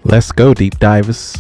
Let's go, deep divers.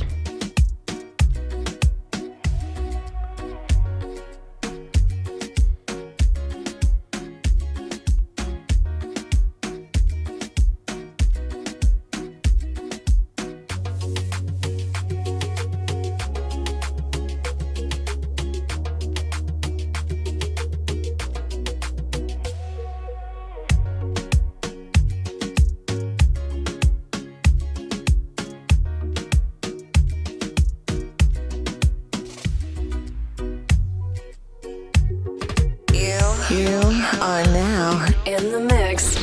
You are now in the mix.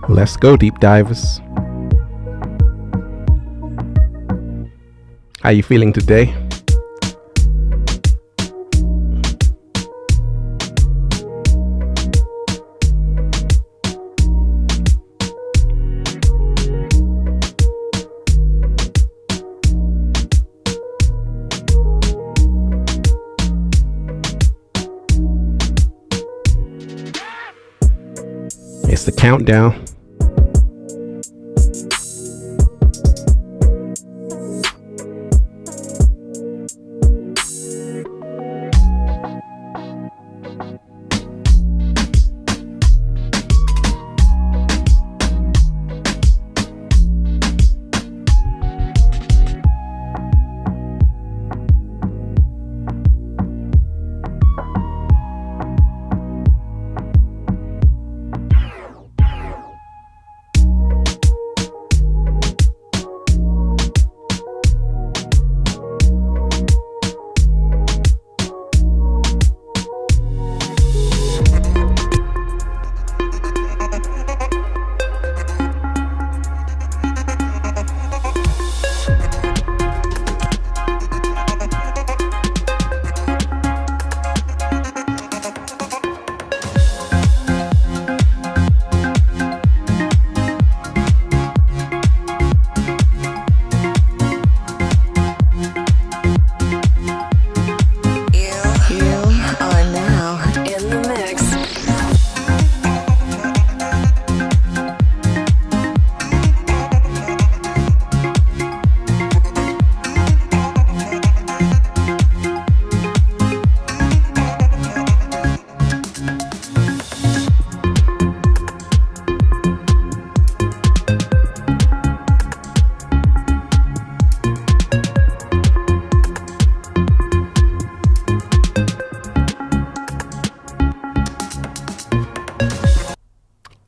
Let's go, deep divers. How you feeling today? It's the countdown.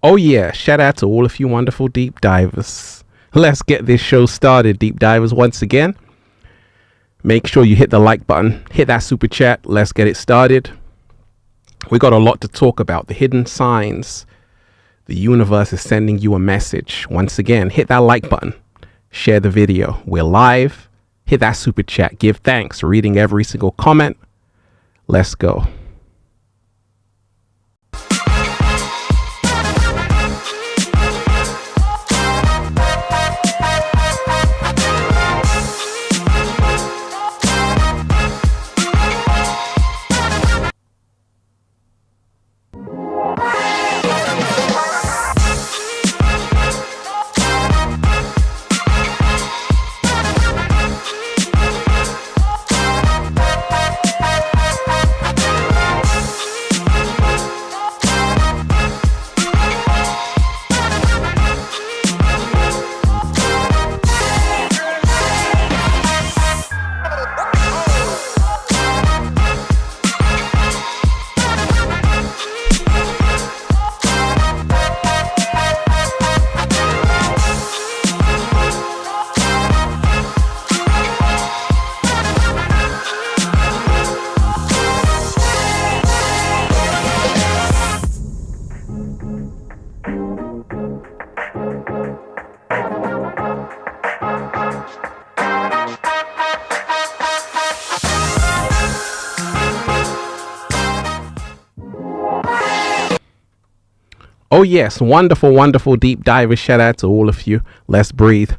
Oh yeah, shout out to all of you wonderful deep divers. Let's get this show started, deep divers. Once again, make sure you hit the like button, hit that super chat. Let's get it started. We got a lot to talk about. The hidden signs. The universe is sending you a message. Once again, hit that like button, share the video. We're live. Hit that super chat. Give thanks. Reading every single comment. Let's go. yes, wonderful deep divers. Shout out to all of you. Let's breathe.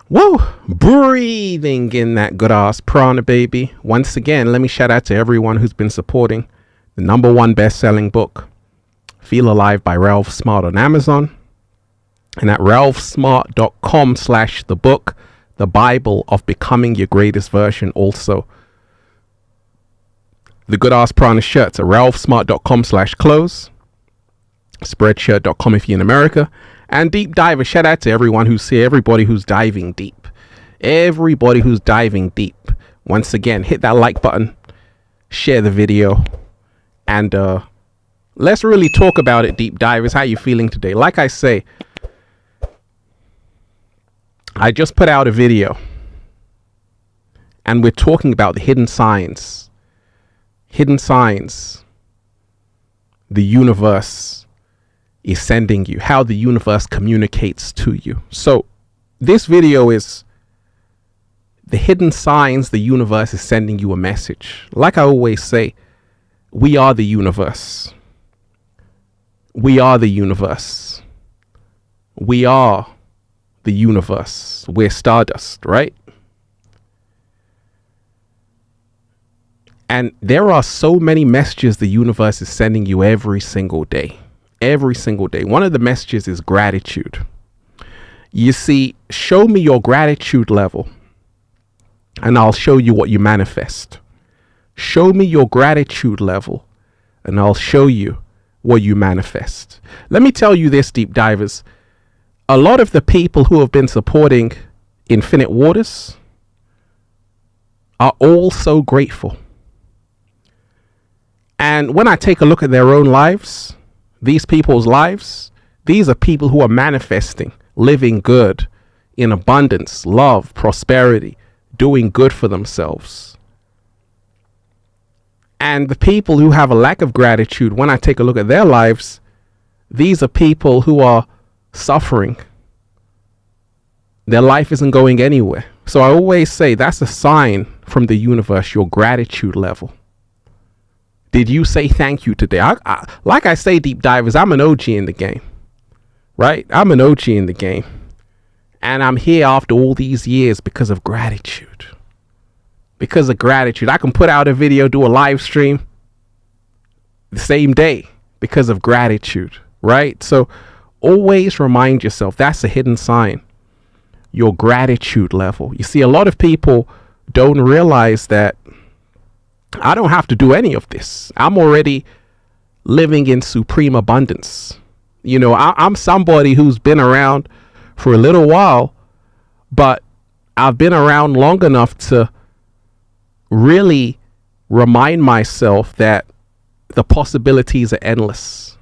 Woo! Breathing in that good ass prana, baby. Once again, let me shout out to everyone who's been supporting the #1 best-selling book, Feel Alive by Ralph Smart on Amazon. And at ralphsmart.com/the-book, the Bible of Becoming Your Greatest Version. Also, the good ass prana shirts at ralphsmart.com/clothes, spreadshirt.com if you're in America. And Deep Diver, shout out to everyone who's here, everybody who's diving deep. Everybody who's diving deep. Once again, hit that like button, share the video, and let's really talk about it, Deep Divers. How you feeling today? Like I say, I just put out a video, and we're talking about the hidden signs. Hidden signs the universe is sending you, how the universe communicates to you. So this video is the hidden signs the universe is sending you a message. Like I always say, we are the universe. We are the universe. We are the universe. We're stardust, right? And there are so many messages the universe is sending you every single day. Every single day. One of the messages is gratitude. You see, show me your gratitude level, and I'll show you what you manifest. Show me your gratitude level, and I'll show you what you manifest. Let me tell you this, Deep Divers. A lot of the people who have been supporting Infinite Waters are all so grateful. And when I take a look at their own lives, these people's lives, these are people who are manifesting, living good, in abundance, love, prosperity, doing good for themselves. And the people who have a lack of gratitude, when I take a look at their lives, these are people who are suffering. Their life isn't going anywhere. So I always say that's a sign from the universe, your gratitude level. Did you say thank you today? Like I say, Deep Divers, I'm an OG in the game, right? I'm an OG in the game. And I'm here after all these years because of gratitude. Because of gratitude. I can put out a video, do a live stream the same day because of gratitude, right? So always remind yourself, that's a hidden sign, your gratitude level. You see, a lot of people don't realize that I don't have to do any of this. I'm already living in supreme abundance. You know, I'm somebody who's been around for a little while, but I've been around long enough to really remind myself that the possibilities are endless.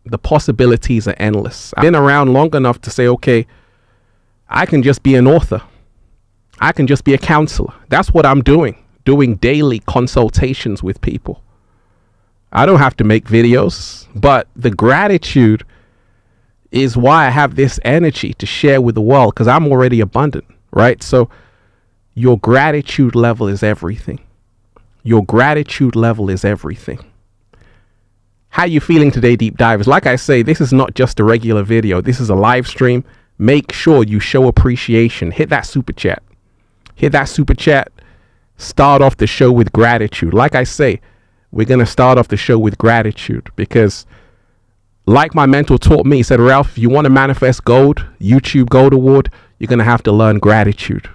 The possibilities are endless. I've been around long enough to say, okay, I can just be an author. I can just be a counselor. That's what I'm doing daily consultations with people. I don't have to make videos, but the gratitude is why I have this energy to share with the world, because I'm already abundant, right? So your gratitude level is everything. Your gratitude level is everything. How you feeling today, Deep Divers? Like I say, this is not just a regular video. This is a live stream. Make sure you show appreciation. Hit that super chat. Hit that super chat. Start off the show with gratitude. Like I say, we're going to start off the show with gratitude because, like my mentor taught me, he said, Ralph, if you want to manifest gold, YouTube Gold Award, you're going to have to learn gratitude.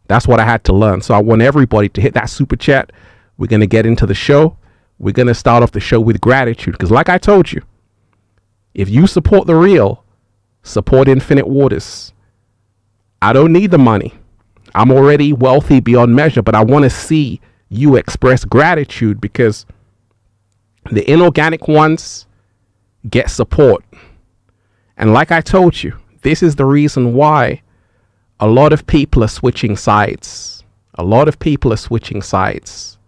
That's what I had to learn. So I want everybody to hit that super chat. We're going to get into the show. We're going to start off the show with gratitude because, like I told you, if you support the real, support Infinite Waters. I don't need the money. I'm already wealthy beyond measure, but I want to see you express gratitude because the inorganic ones get support. And like I told you, this is the reason why a lot of people are switching sides. A lot of people are switching sides.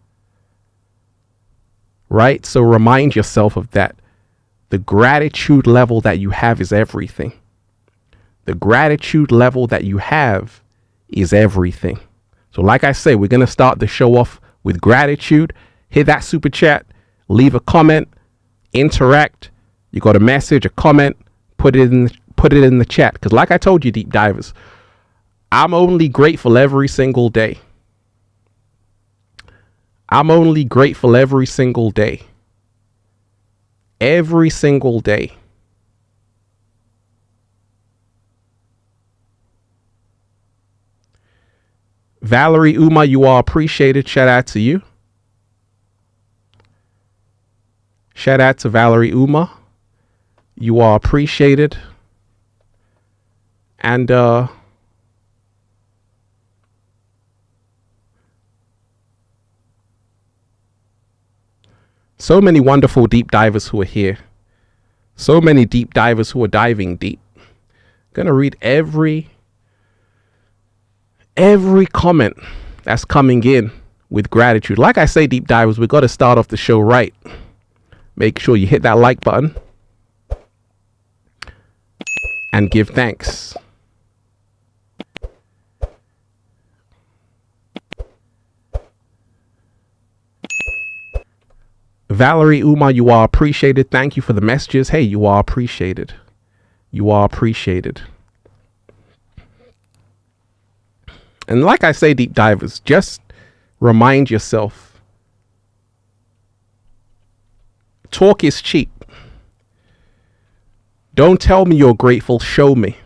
Right? So remind yourself of that. The gratitude level that you have is everything. The gratitude level that you have is everything. So like I say, we're going to start the show off with gratitude. Hit that super chat, leave a comment, interact, You got a message, a comment, put it in the chat. Because like I told you, deep divers, I'm only grateful every single day. I'm only grateful every single day. Every single day. Valerie Uma, you are appreciated. Shout out to you. Shout out to Valerie Uma. You are appreciated. And so many wonderful deep divers who are here. So many deep divers who are diving deep. Gonna read every comment that's coming in with gratitude. Like I say, deep divers, we got to start off the show right. Make sure you hit that like button and give thanks. Valerie Uma, you are appreciated. Thank you for the messages. Hey, you are appreciated. You are appreciated. And like I say, deep divers, just remind yourself, talk is cheap. Don't tell me you're grateful, show me.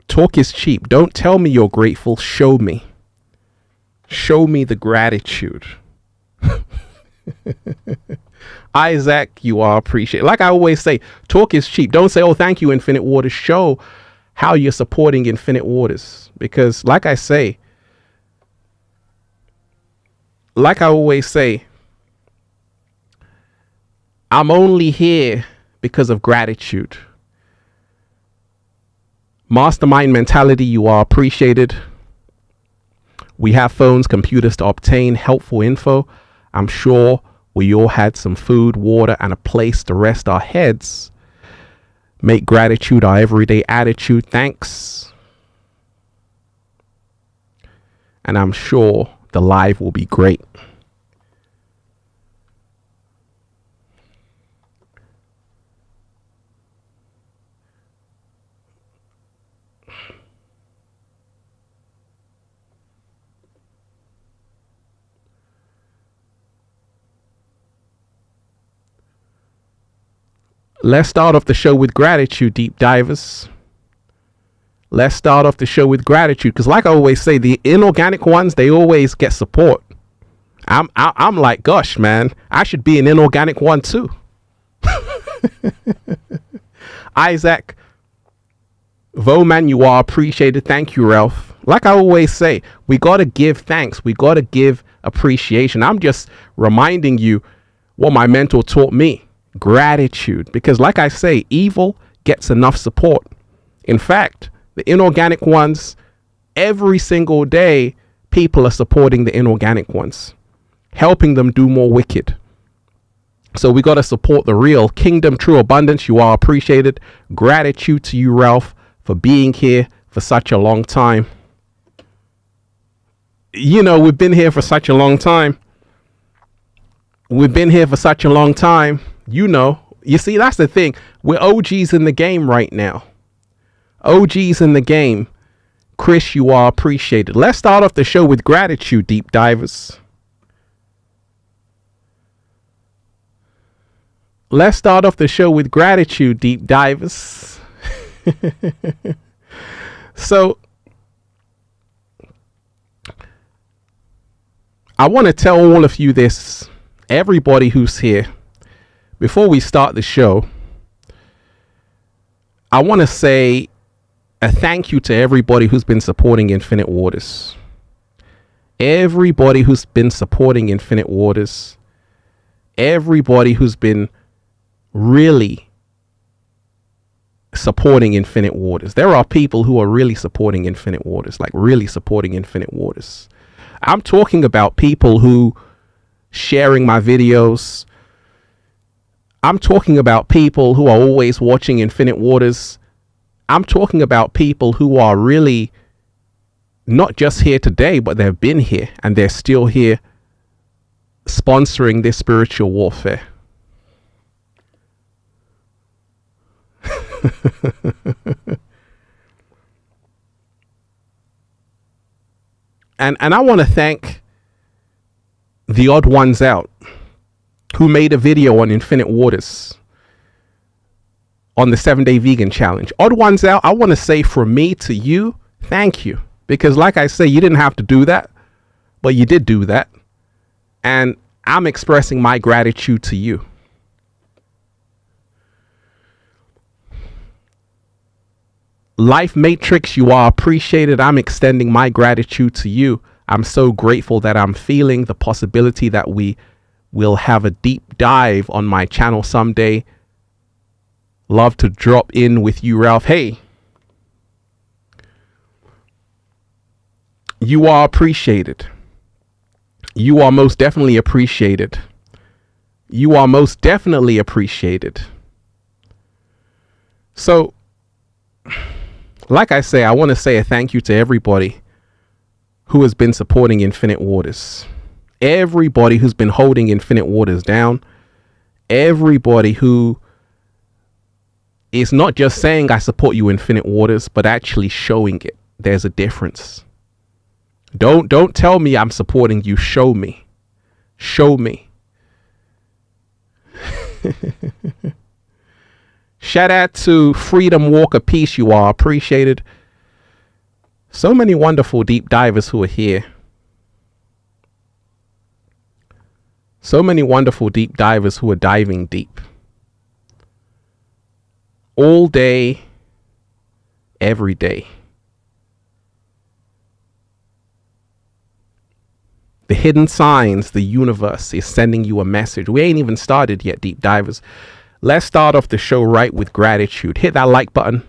Talk is cheap. Don't tell me you're grateful, show me. Show me the gratitude. Isaac, you are appreciated. Like I always say, talk is cheap. Don't say, oh, thank you, Infinite Waters. Show how you're supporting Infinite Waters. Because like I always say, I'm only here because of gratitude. Mastermind mentality, you are appreciated. We have phones, computers to obtain helpful info. I'm sure we all had some food, water, and a place to rest our heads. Make gratitude our everyday attitude. Thanks. And I'm sure the live will be great. Let's start off the show with gratitude, deep divers. Let's start off the show with gratitude, because like I always say, the inorganic ones, they always get support. I'm like, gosh, man, I should be an inorganic one too. Isaac Voman, you are appreciated. Thank you, Ralph. Like I always say, we got to give thanks. We got to give appreciation. I'm just reminding you what my mentor taught me. Gratitude. Because like I say, evil gets enough support. In fact, the inorganic ones, every single day, people are supporting the inorganic ones, helping them do more wicked. So we got to support the real. Kingdom True Abundance, you are appreciated. Gratitude to you, Ralph, for being here for such a long time. You know, we've been here for such a long time. We've been here for such a long time. You know, you see, that's the thing. We're OGs in the game right now. OGs in the game. Chris, you are appreciated. Let's start off the show with gratitude, deep divers. Let's start off the show with gratitude, deep divers. So, I want to tell all of you this, everybody who's here. Before we start the show, I want to say a thank you to everybody who's been supporting Infinite Waters. Everybody who's been supporting Infinite Waters. Everybody who's been really supporting Infinite Waters. There are people who are really supporting Infinite Waters, like really supporting Infinite Waters. I'm talking about people who sharing my videos. I'm talking about people who are always watching Infinite Waters. I'm talking about people who are really not just here today, but they've been here and they're still here sponsoring this spiritual warfare. And I want to thank the odd ones out who made a video on Infinite Waters on the 7-day vegan challenge. Odd ones out, I want to say from me to you, thank you. Because like I say, you didn't have to do that, but you did do that. And I'm expressing my gratitude to you. Life Matrix, you are appreciated. I'm extending my gratitude to you. I'm so grateful that I'm feeling the possibility that we will have a deep dive on my channel someday. Love to drop in with you, Ralph. Hey, you are appreciated. You are most definitely appreciated. You are most definitely appreciated. So, like I say, I want to say a thank you to everybody who has been supporting Infinite Waters. Everybody who's been holding Infinite Waters down. Everybody who is not just saying I support you, Infinite Waters, but actually showing it. There's a difference. Don't tell me I'm supporting you. Show me. Show me. Shout out to Freedom Walker Peace. You are appreciated. So many wonderful deep divers who are here. So many wonderful deep divers who are diving deep. All day, every day. The hidden signs, the universe is sending you a message. We ain't even started yet, deep divers. Let's start off the show right with gratitude. Hit that like button.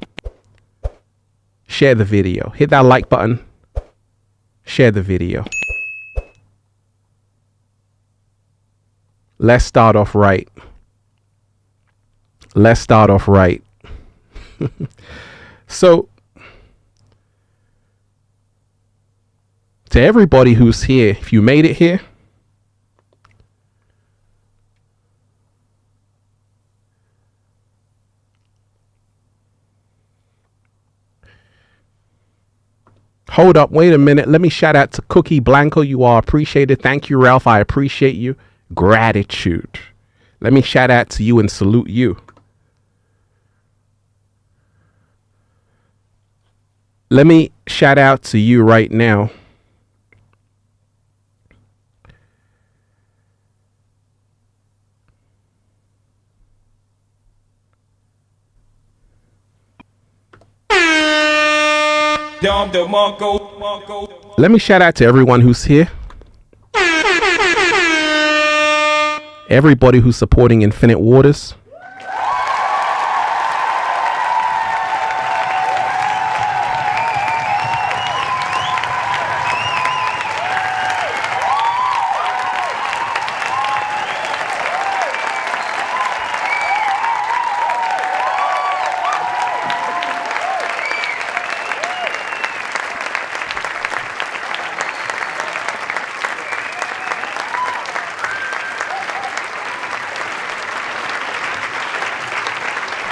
Share the video. Hit that like button. Share the video. Let's start off right. Let's start off right. So, to everybody who's here, if you made it here, hold up, wait a minute. Let me shout out to Cookie Blanco. You are appreciated. Thank you, Ralph. I appreciate you. Gratitude. Let me shout out to you and salute you. Let me shout out to you right now. Let me shout out to everyone who's here. Everybody who's supporting Infinite Waters.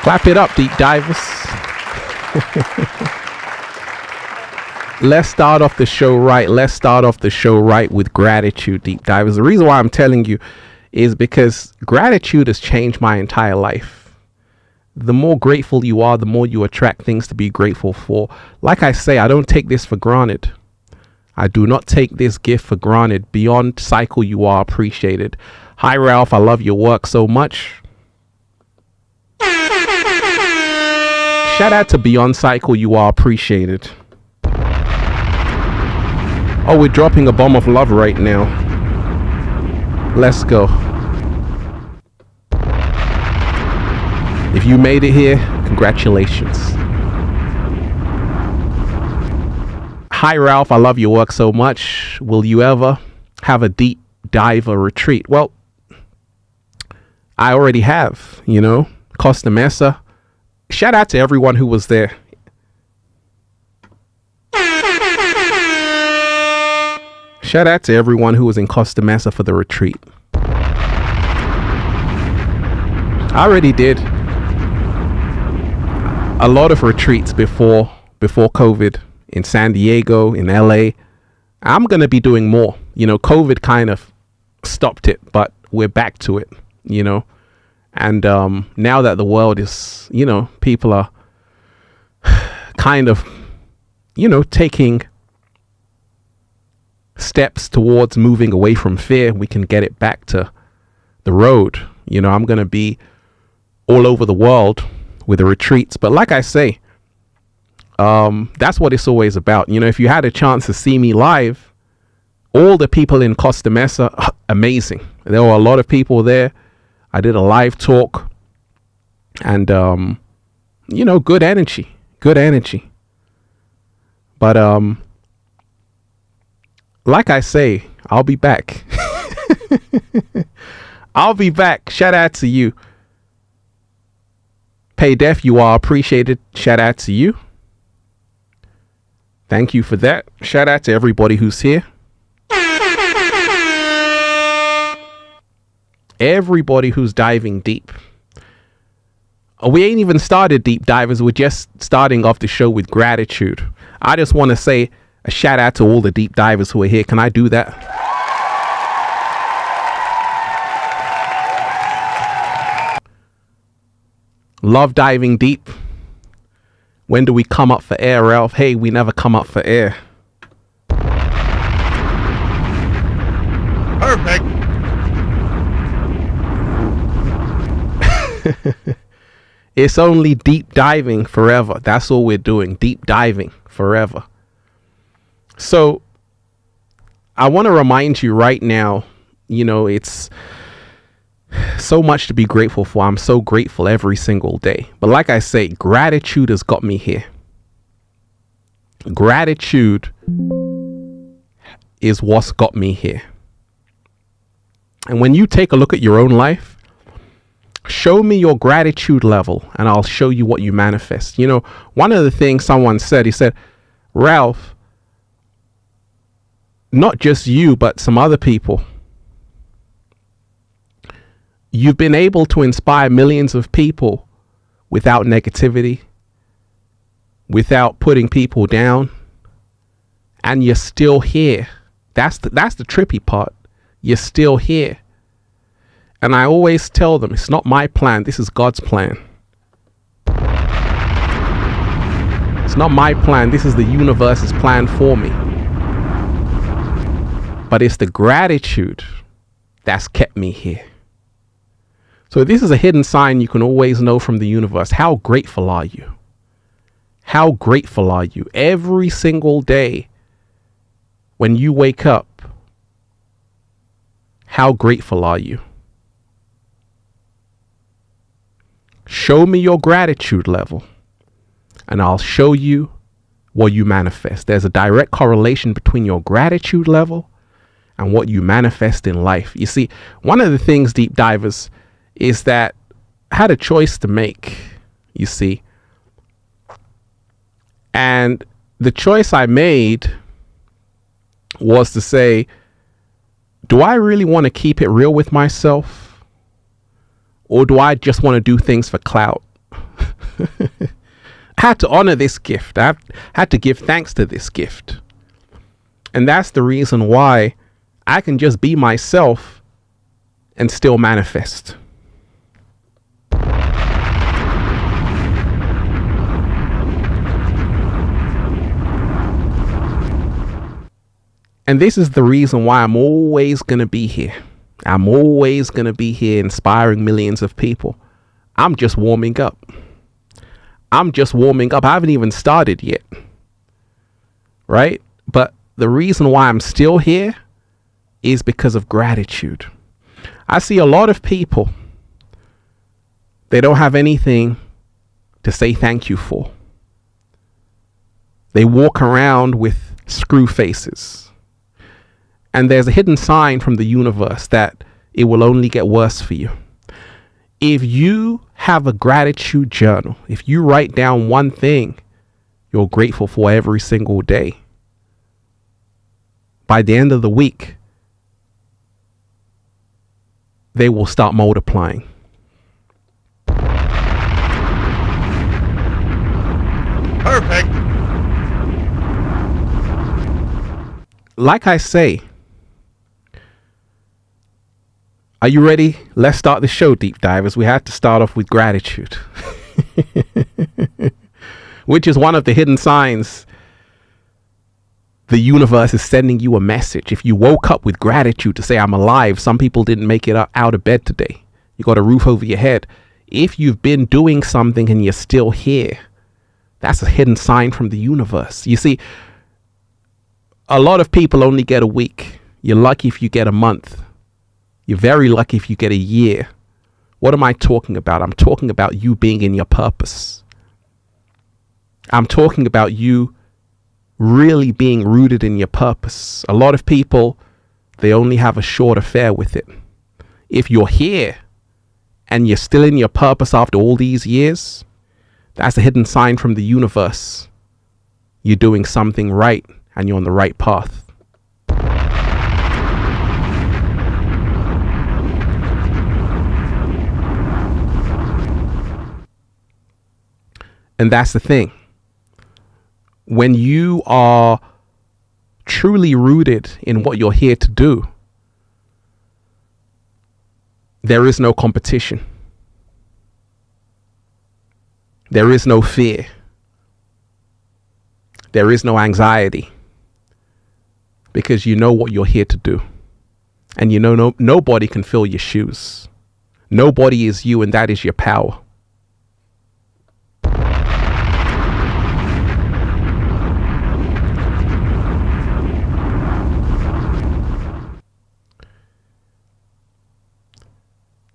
Clap it up, deep divers. Let's start off the show right. Let's start off the show right with gratitude, deep divers. The reason why I'm telling you is because gratitude has changed my entire life. The more grateful you are, the more you attract things to be grateful for. Like I say, I don't take this for granted. I do not take this gift for granted. Beyond Cycle, you are appreciated. Hi, Ralph. I love your work so much. Shout out to Beyond Cycle, you are appreciated. Oh, we're dropping a bomb of love right now. Let's go. If you made it here, congratulations. Hi, Ralph, I love your work so much. Will you ever have a deep diver retreat? Well, I already have, you know. Costa Mesa. Shout out to everyone who was there. Shout out to everyone who was in Costa Mesa for the retreat. I already did a lot of retreats before COVID in San Diego, in LA. I'm going to be doing more. You know, COVID kind of stopped it, but we're back to it, you know. And now that the world is, you know, people are kind of, you know, taking steps towards moving away from fear, we can get it back to the road. You know, I'm going to be all over the world with the retreats. But like I say, that's what it's always about. You know, if you had a chance to see me live, all the people in Costa Mesa, amazing. There were a lot of people there. I did a live talk and, you know, good energy. But, like I say, I'll be back. I'll be back. Shout out to you. Pay Def, you are appreciated. Shout out to you. Thank you for that. Shout out to everybody who's here. Everybody who's diving deep. We ain't even started Deep Divers. We're just starting off the show with gratitude. I just want to say a shout out to all the deep divers who are here. Can I do that? Love diving deep. When do we come up for air, Ralph? Hey, we never come up for air. Perfect. It's only deep diving forever. That's all we're doing. Deep diving forever. So I want to remind you right now, you know, it's so much to be grateful for. I'm so grateful every single day. But like I say, gratitude has got me here. Gratitude is what's got me here. And when you take a look at your own life, show me your gratitude level and I'll show you what you manifest. You know, one of the things someone said, he said, Ralph, not just you, but some other people, you've been able to inspire millions of people without negativity, without putting people down, and you're still here. That's the trippy part. You're still here. And I always tell them, it's not my plan. This is God's plan. It's not my plan. This is the universe's plan for me. But it's the gratitude that's kept me here. So this is a hidden sign you can always know from the universe. How grateful are you? How grateful are you? Every single day when you wake up, how grateful are you? Show me your gratitude level and I'll show you what you manifest. There's a direct correlation between your gratitude level and what you manifest in life. You see, one of the things, deep divers, is that I had a choice to make, you see. And the choice I made was to say, do I really want to keep it real with myself? Or do I just want to do things for clout? I had to honor this gift. I had to give thanks to this gift. And that's the reason why I can just be myself and still manifest. And this is the reason why I'm always going to be here. I'm always going to be here inspiring millions of people. I'm just warming up. I haven't even started yet. Right? But the reason why I'm still here is because of gratitude. I see a lot of people, they don't have anything to say thank you for. They walk around with screw faces. And there's a hidden sign from the universe that it will only get worse for you. If you have a gratitude journal, if you write down one thing you're grateful for every single day, by the end of the week, they will start multiplying. Perfect. Like I say, are you ready? Let's start the show, Deep Divers. We have to start off with gratitude, which is one of the hidden signs the universe is sending you a message. If you woke up with gratitude to say, I'm alive, some people didn't make it out of bed today. You got a roof over your head. If you've been doing something and you're still here, that's a hidden sign from the universe. You see, a lot of people only get a week. You're lucky if you get a month. You're very lucky if you get a year. What am I talking about? I'm talking about you being in your purpose. I'm talking about you really being rooted in your purpose. A lot of people, they only have a short affair with it. If you're here and you're still in your purpose after all these years, that's a hidden sign from the universe. You're doing something right and you're on the right path. And that's the thing. When you are truly rooted in what you're here to do, there is no competition. There is no fear. There is no anxiety, because you know what you're here to do. And you know nobody can fill your shoes. Nobody is you, and that is your power.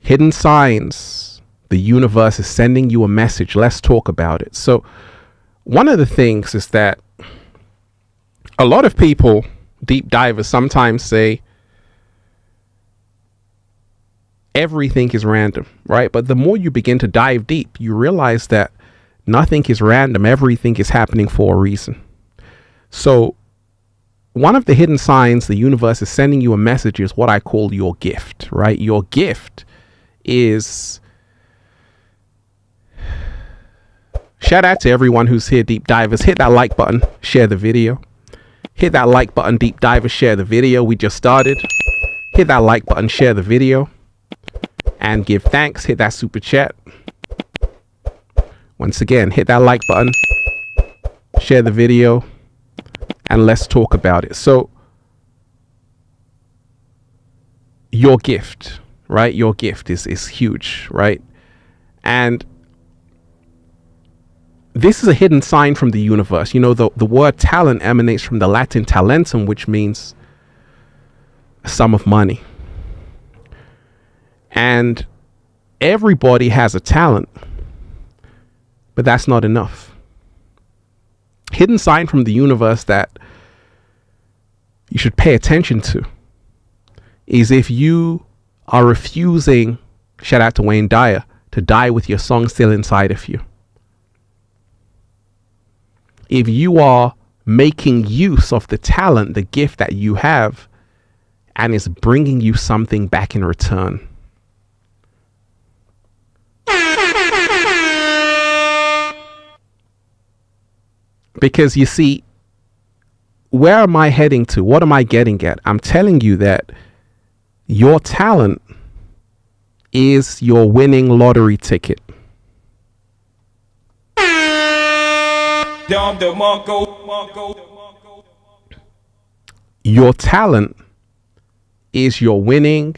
Hidden signs. The universe is sending you a message. Let's talk about it. So one of the things is that a lot of people, deep divers, sometimes say everything is random, right? But the more you begin to dive deep, you realize that nothing is random. Everything is happening for a reason. So one of the hidden signs the universe is sending you a message is what I call your gift, right? Your gift is, shout out to everyone who's here, deep divers. Hit that like button, share the video. Hit that like button, deep divers, share the video. We just started. Hit that like button, share the video, and give thanks. Hit that super chat. Once again, hit that like button, share the video, and let's talk about it. So your gift, right? Your gift is huge, right? And this is a hidden sign from the universe. You know, the word talent emanates from the Latin talentum, which means a sum of money. And everybody has a talent, but that's not enough. Hidden sign from the universe that you should pay attention to is if you are refusing, shout out to Wayne Dyer, to die with your song still inside of you. If you are making use of the talent, the gift that you have, and is bringing you something back in return. Because you see, where am I heading to? What am I getting at? I'm telling you that your talent is your winning lottery ticket. Your talent is your winning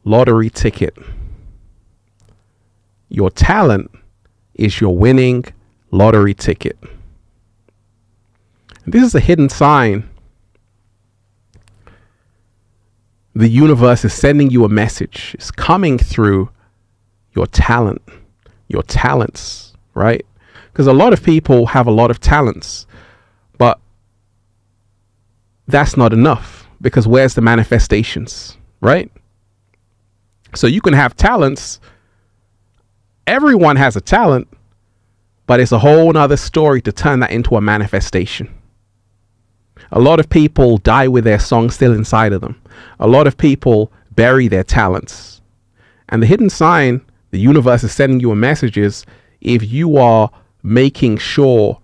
lottery ticket. Your talent is your winning lottery ticket. This is a hidden sign. The universe is sending you a message. It's coming through your talent, your talents, right? Because a lot of people have a lot of talents, but that's not enough, because where's the manifestations, right? So you can have talents. Everyone has a talent, but it's a whole nother story to turn that into a manifestation. A lot of people die with their song still inside of them. A lot of people bury their talents. And the hidden sign the universe is sending you a message is, if you are making sure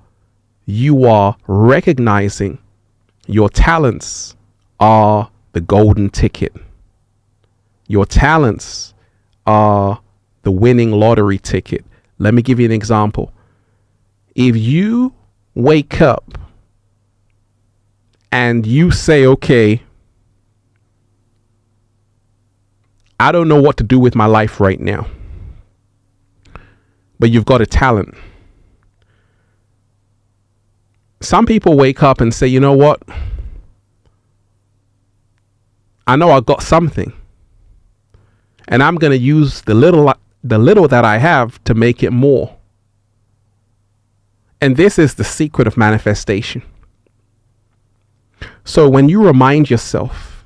you are recognizing your talents are the golden ticket. Your talents are the winning lottery ticket. Let me give you an example. If you wake up and you say, okay, I don't know what to do with my life right now, but you've got a talent. Some people wake up and say, you know what? I know I got something, and I'm going to use the little that I have to make it more. And this is the secret of manifestation. So when you remind yourself,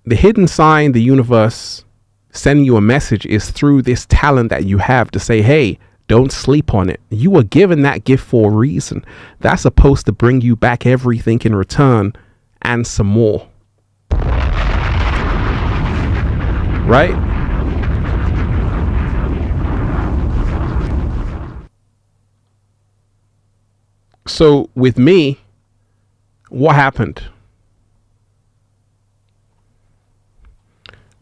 the hidden sign the universe sending you a message is through this talent that you have to say, hey, don't sleep on it. You were given that gift for a reason. That's supposed to bring you back everything in return and some more. Right? So with me, what happened?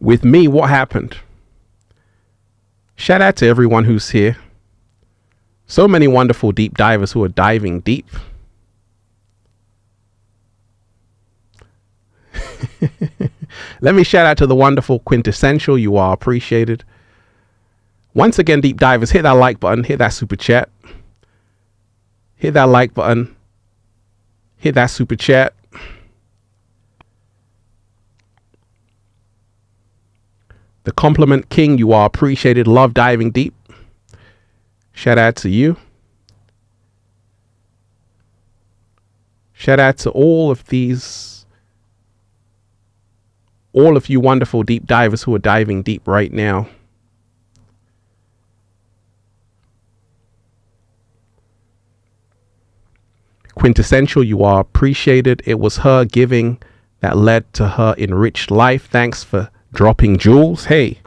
With me, what happened? Shout out to everyone who's here. So many wonderful deep divers who are diving deep. Let me shout out to the wonderful Quintessential. You are appreciated. Once again, deep divers, hit that like button, hit that super chat. Hit that like button. Hit that super chat. The Compliment King, you are appreciated. Love diving deep. Shout out to you. Shout out to all of you wonderful deep divers who are diving deep right now. Quintessential, you are appreciated. It was her giving that led to her enriched life. Thanks for dropping jewels. Hey.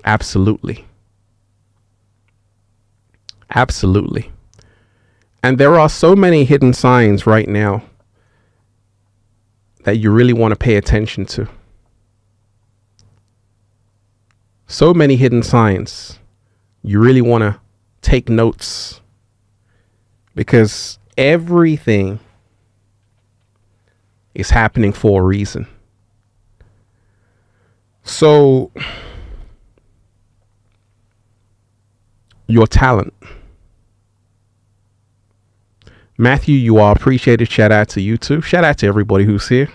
Absolutely. Absolutely. And there are so many hidden signs right now that you really want to pay attention to. So many hidden signs. You really want to take notes, because everything is happening for a reason. So your talent. Matthew, you are appreciated. Shout out to you too. Shout out to everybody who's here.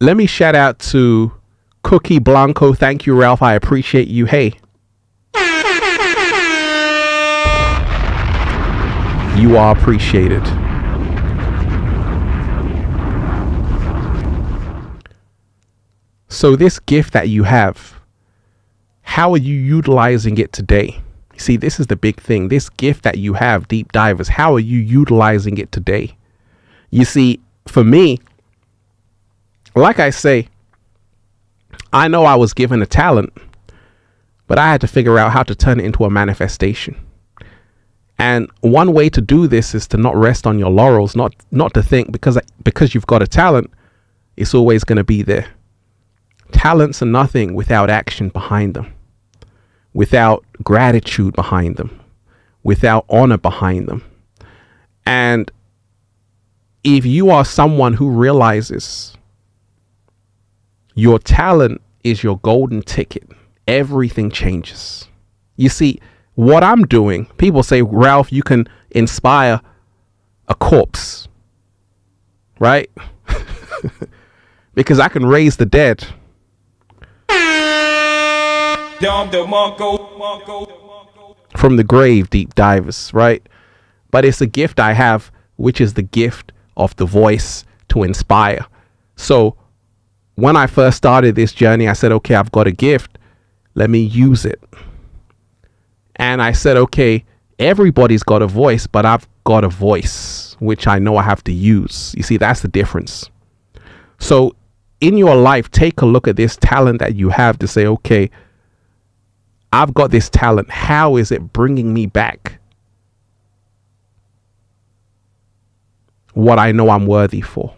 Let me shout out to Cookie Blanco. Thank you, Ralph. I appreciate you. Hey. You are appreciated. So this gift that you have, how are you utilizing it today? See, this is the big thing. This gift that you have, deep divers, how are you utilizing it today? You see, for me, like I say, I know I was given a talent, but I had to figure out how to turn it into a manifestation. And one way to do this is to not rest on your laurels, not to think because you've got a talent, it's always going to be there. Talents are nothing without action behind them, without gratitude behind them, without honor behind them. And if you are someone who realizes your talent is your golden ticket, everything changes. You see, what I'm doing, people say, Ralph, you can inspire a corpse, right? Because I can raise the dead. From the grave, deep divers, right? But it's a gift I have, which is the gift of the voice to inspire. So when I first started this journey, I said, okay, I've got a gift. Let me use it. And I said, okay, everybody's got a voice, but I've got a voice, which I know I have to use. You see, that's the difference. So in your life, take a look at this talent that you have to say, okay, I've got this talent. How is it bringing me back what I know I'm worthy for?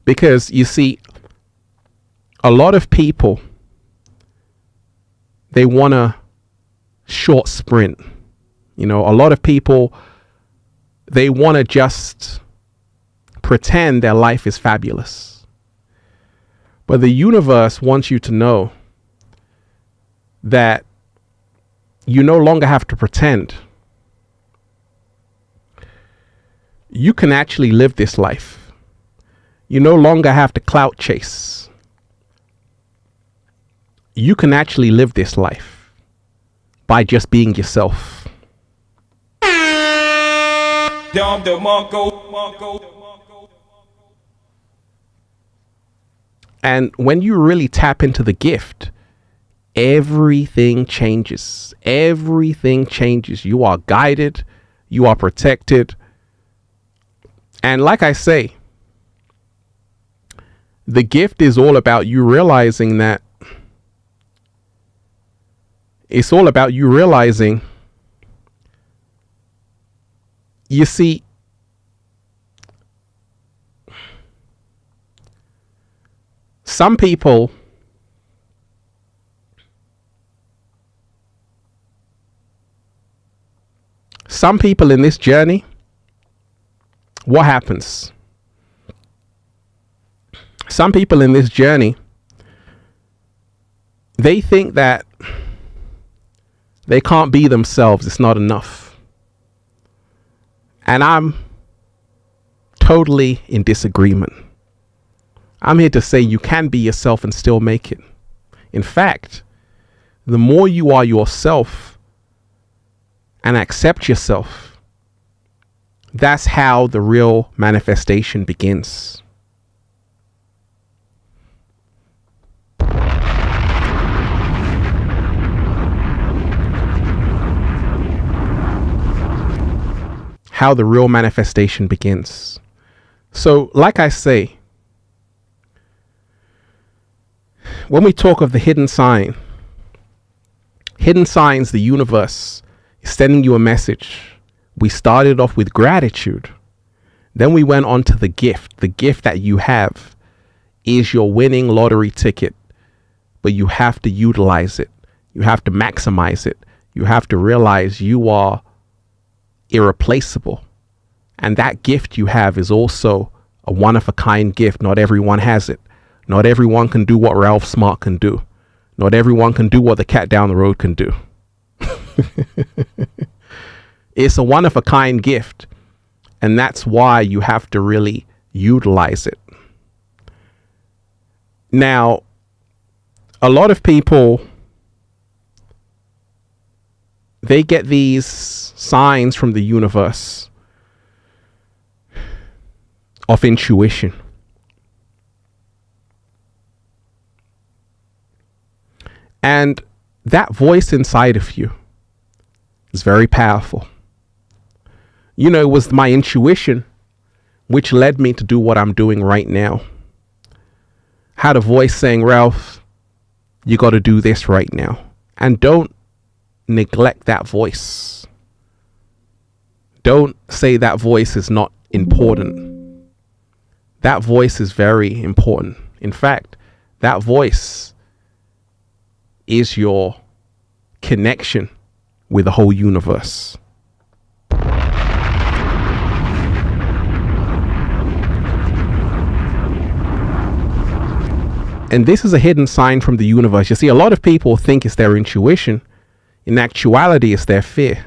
Because you see, a lot of people, they want a short sprint. You know, a lot of people, they want to just pretend their life is fabulous. But the universe wants you to know that you no longer have to pretend. You can actually live this life. You no longer have to clout chase. You can actually live this life by just being yourself. And when you really tap into the gift, everything changes. Everything changes. You are guided. You are protected. And like I say, the gift is all about you realizing that it's all about you realizing, you see, some people in this journey, what happens? Some people in this journey, they think that they can't be themselves. It's not enough. And I'm totally in disagreement. I'm here to say you can be yourself and still make it. In fact, the more you are yourself and accept yourself, that's how the real manifestation begins. How the real manifestation begins. So, like I say, when we talk of the hidden signs, the universe is sending you a message. We started off with gratitude. Then we went on to the gift. The gift that you have is your winning lottery ticket, but you have to utilize it. You have to maximize it. You have to realize you are irreplaceable. And that gift you have is also a one-of-a-kind gift. Not everyone has it. Not everyone can do what Ralph Smart can do. Not everyone can do what the cat down the road can do. It's a one-of-a-kind gift. And that's why you have to really utilize it. Now, a lot of people, they get these signs from the universe of intuition. And that voice inside of you is very powerful. You know, it was my intuition which led me to do what I'm doing right now. Had a voice saying, Ralph, you got to do this right now. And don't neglect that voice. Don't say that voice is not important. That voice is very important. In fact, that voice is your connection with the whole universe. And this is a hidden sign from the universe. You see, a lot of people think it's their intuition. In actuality, it's their fear.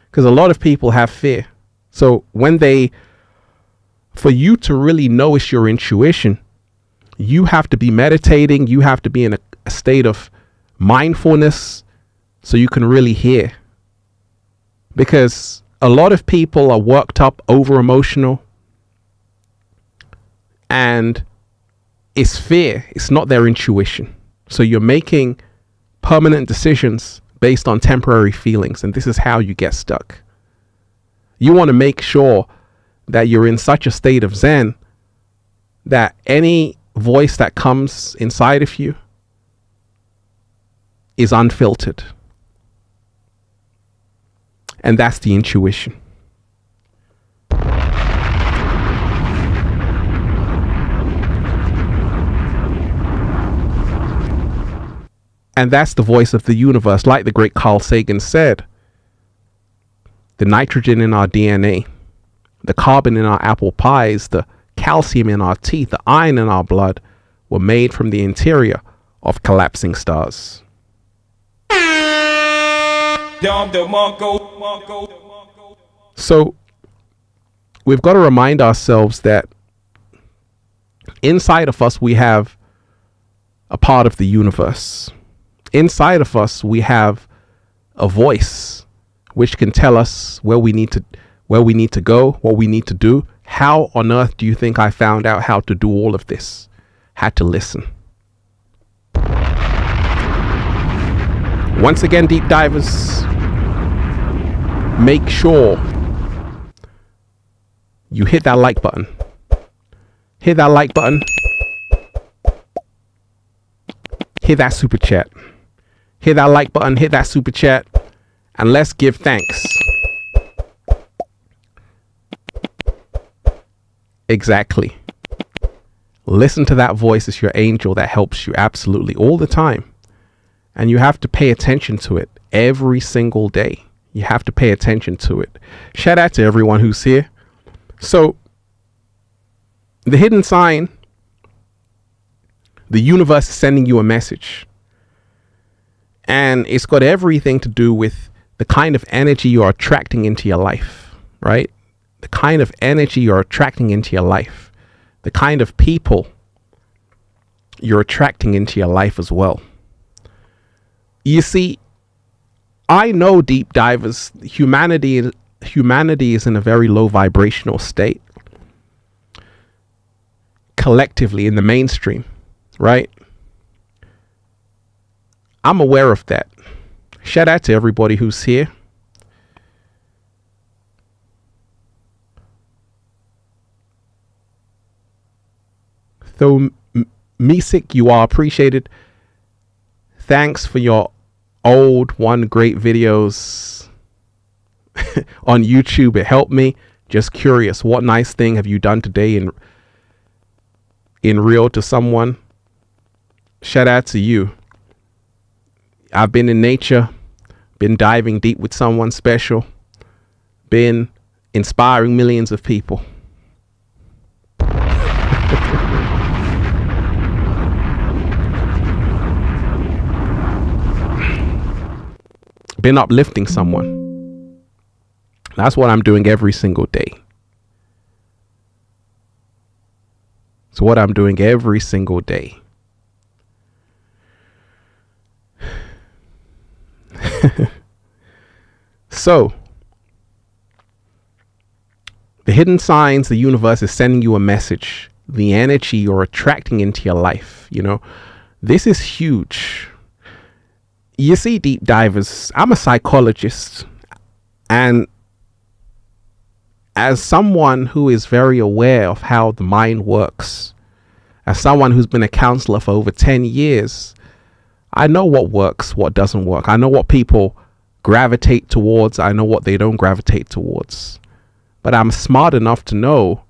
Because a lot of people have fear. So for you to really know it's your intuition, you have to be meditating. You have to be in a state of mindfulness so you can really hear. Because a lot of people are worked up, over emotional, and it's fear. It's not their intuition. So you're making permanent decisions based on temporary feelings. And this is how you get stuck. You want to make sure that you're in such a state of Zen that any voice that comes inside of you is unfiltered. And that's the intuition. And that's the voice of the universe. Like the great Carl Sagan said, the nitrogen in our DNA, the carbon in our apple pies, the calcium in our teeth, the iron in our blood were made from the interior of collapsing stars. So we've got to remind ourselves that inside of us we have a part of the universe. Inside of us we have a voice which can tell us where we need to go, what we need to do. How on earth do you think I found out how to do all of this? Had to listen. Once again, deep divers, make sure you hit that like button. Hit that like button. Hit that super chat. Hit that like button, hit that super chat, and let's give thanks. Exactly. Listen to that voice. It's your angel that helps you absolutely all the time. And you have to pay attention to it every single day. You have to pay attention to it. Shout out to everyone who's here. So, the hidden sign, the universe is sending you a message. And it's got everything to do with the kind of energy you're attracting into your life, right? The kind of energy you're attracting into your life. The kind of people you're attracting into your life as well. You see, I know, deep divers, humanity is in a very low vibrational state. Collectively in the mainstream, right? I'm aware of that. Shout out to everybody who's here. Though Misik, you are appreciated. Thanks for your old one great videos on YouTube. It helped me. Just curious, what nice thing have you done today in real to someone? Shout out to you. I've been in nature, been diving deep with someone special, been inspiring millions of people. Been uplifting someone. That's what I'm doing every single day. It's what I'm doing every single day. So, the hidden signs, the universe is sending you a message. The energy you're attracting into your life, you know, this is huge. You see, deep divers, I'm a psychologist, and as someone who is very aware of how the mind works, as someone who's been a counselor for over 10 years, I know what works, what doesn't work. I know what people gravitate towards. I know what they don't gravitate towards. But I'm smart enough to know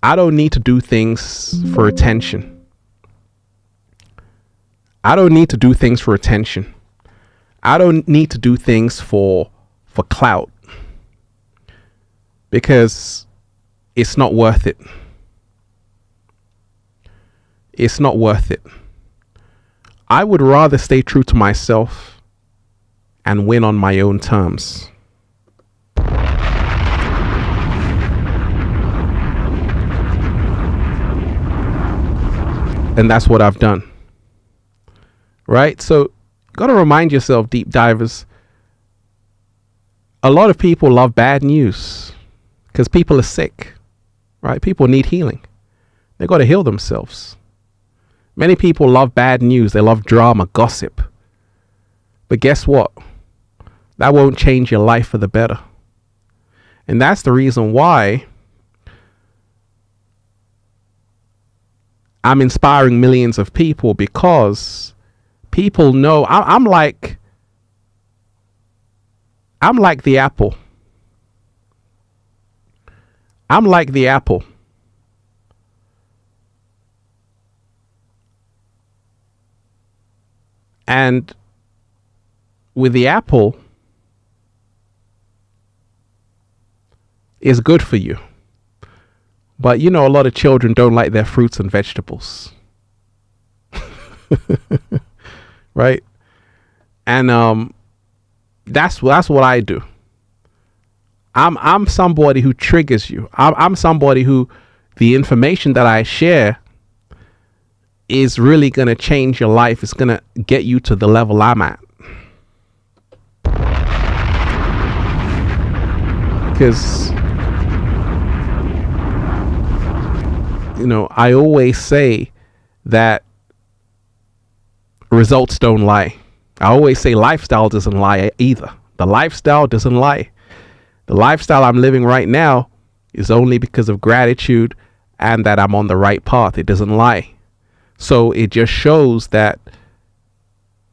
I don't need to do things for attention. I don't need to do things for attention. I don't need to do things for clout, because it's not worth it. It's not worth it. I would rather stay true to myself and win on my own terms. And that's what I've done. Right? So, got to remind yourself, deep divers, a lot of people love bad news because people are sick. Right? People need healing. They got to heal themselves. Many people love bad news. They love drama, gossip. But guess what? That won't change your life for the better. And that's the reason why I'm inspiring millions of people, because people know I'm like the apple. I'm like the apple. And with the apple, it's good for you. But you know, a lot of children don't like their fruits and vegetables. Right? And that's what I do. I'm somebody who triggers you. I'm somebody who, the information that I share is really going to change your life. It's going to get you to the level I'm at. Because, you know, I always say that results don't lie. I always say lifestyle doesn't lie either. The lifestyle doesn't lie. The lifestyle I'm living right now is only because of gratitude and that I'm on the right path. It doesn't lie. So it just shows that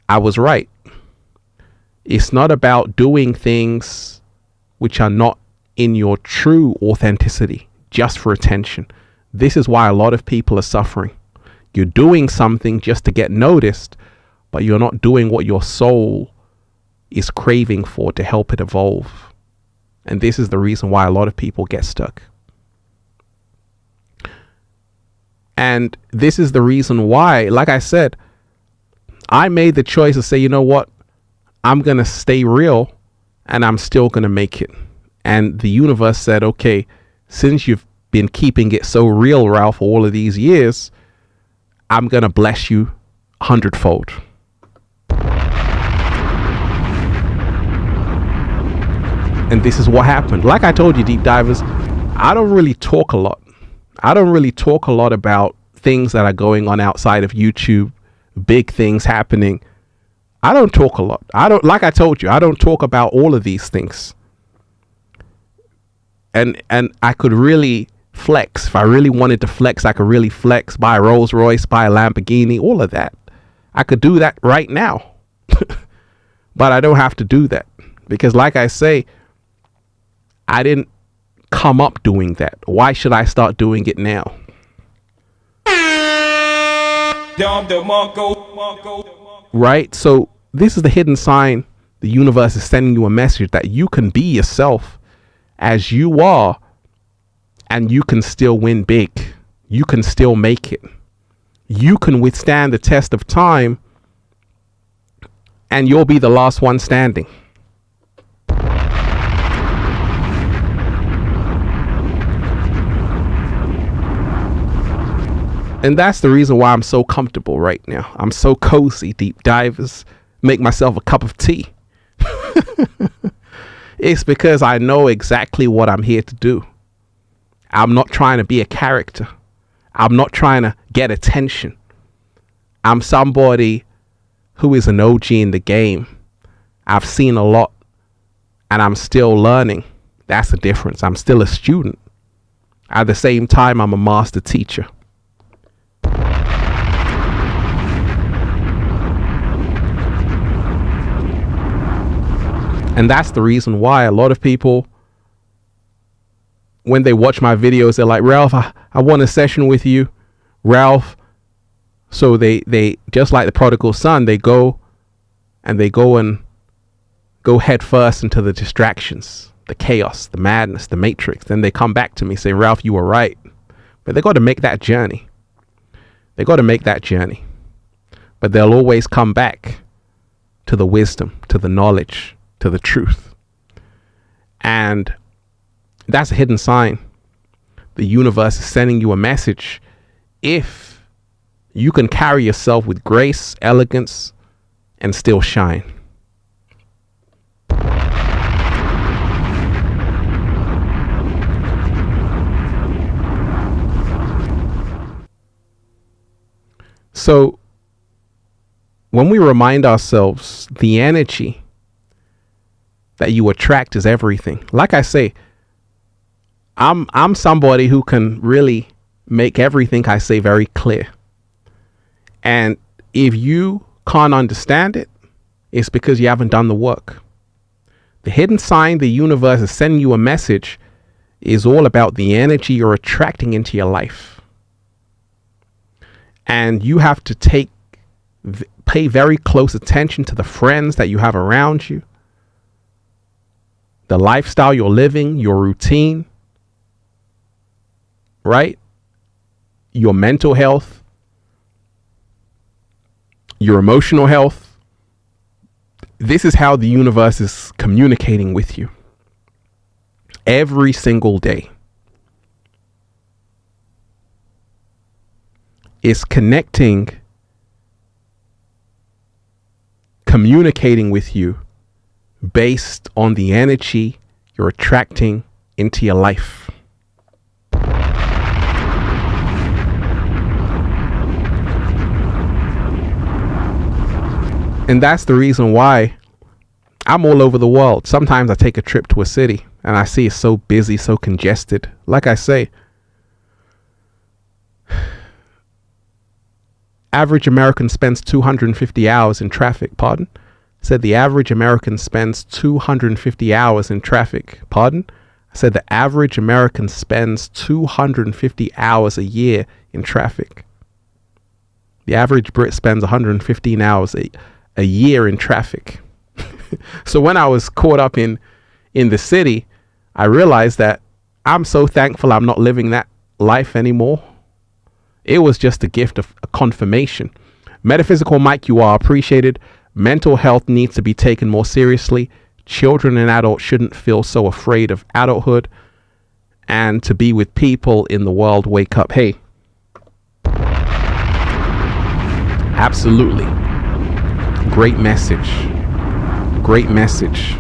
I was right. It's not about doing things which are not in your true authenticity just for attention. This is why a lot of people are suffering. You're doing something just to get noticed, but you're not doing what your soul is craving for to help it evolve. And this is the reason why a lot of people get stuck. And this is the reason why, like I said, I made the choice to say, you know what? I'm going to stay real and I'm still going to make it. And the universe said, okay, since you've been keeping it so real, Ralph, for all of these years, I'm going to bless you 100-fold. And this is what happened. Like I told you, deep divers, I don't really talk a lot. I don't really talk a lot about things that are going on outside of YouTube, big things happening. I don't talk a lot. Like I told you, I don't talk about all of these things. And I could really flex. If I really wanted to flex, I could really flex, buy a Rolls Royce, buy a Lamborghini, all of that. I could do that right now. But I don't have to do that. Because like I say, I didn't come up doing that. Why should I start doing it now? Right? So this is the hidden sign. The universe is sending you a message that you can be yourself as you are, and you can still win big. You can still make it. You can withstand the test of time, and you'll be the last one standing. And that's the reason why I'm so comfortable right now. I'm so cozy, deep divers. Make myself a cup of tea. It's because I know exactly what I'm here to do. I'm not trying to be a character. I'm not trying to get attention. I'm somebody who is an OG in the game. I've seen a lot and I'm still learning. That's the difference. I'm still a student. At the same time, I'm a master teacher. And that's the reason why a lot of people, when they watch my videos, they're like, Ralph, I want a session with you, Ralph. So they just like the prodigal son, they go head first into the distractions, the chaos, the madness, the matrix. Then they come back to me, say, Ralph, you were right. But they got to make that journey. They got to make that journey. But they'll always come back to the wisdom, to the knowledge, to the truth. And that's a hidden sign. The universe is sending you a message. If you can carry yourself with grace, elegance, and still shine. So when we remind ourselves the energy that you attract is everything. Like I say, I'm somebody who can really make everything I say very clear. And if you can't understand it, it's because you haven't done the work. The hidden sign the universe is sending you a message is all about the energy you're attracting into your life. And you have to pay very close attention to the friends that you have around you, the lifestyle you're living, your routine, right? Your mental health, your emotional health. This is how the universe is communicating with you every single day. It's communicating with you based on the energy you're attracting into your life. And that's the reason why I'm all over the world. Sometimes I take a trip to a city and I see it's so busy, so congested. Like I say, average American spends 250 hours in traffic. Pardon? Said the average American spends 250 hours in traffic. Pardon? I said the average American spends 250 hours a year in traffic. The average Brit spends 115 hours a year in traffic. So when I was caught up in the city, I realized that I'm so thankful I'm not living that life anymore. It was just a gift of a confirmation. Metaphysical Mike, you are appreciated. Mental health needs to be taken more seriously. Children and adults shouldn't feel so afraid of adulthood. And to be with people in the world, wake up. Hey, absolutely. Great message. Great message.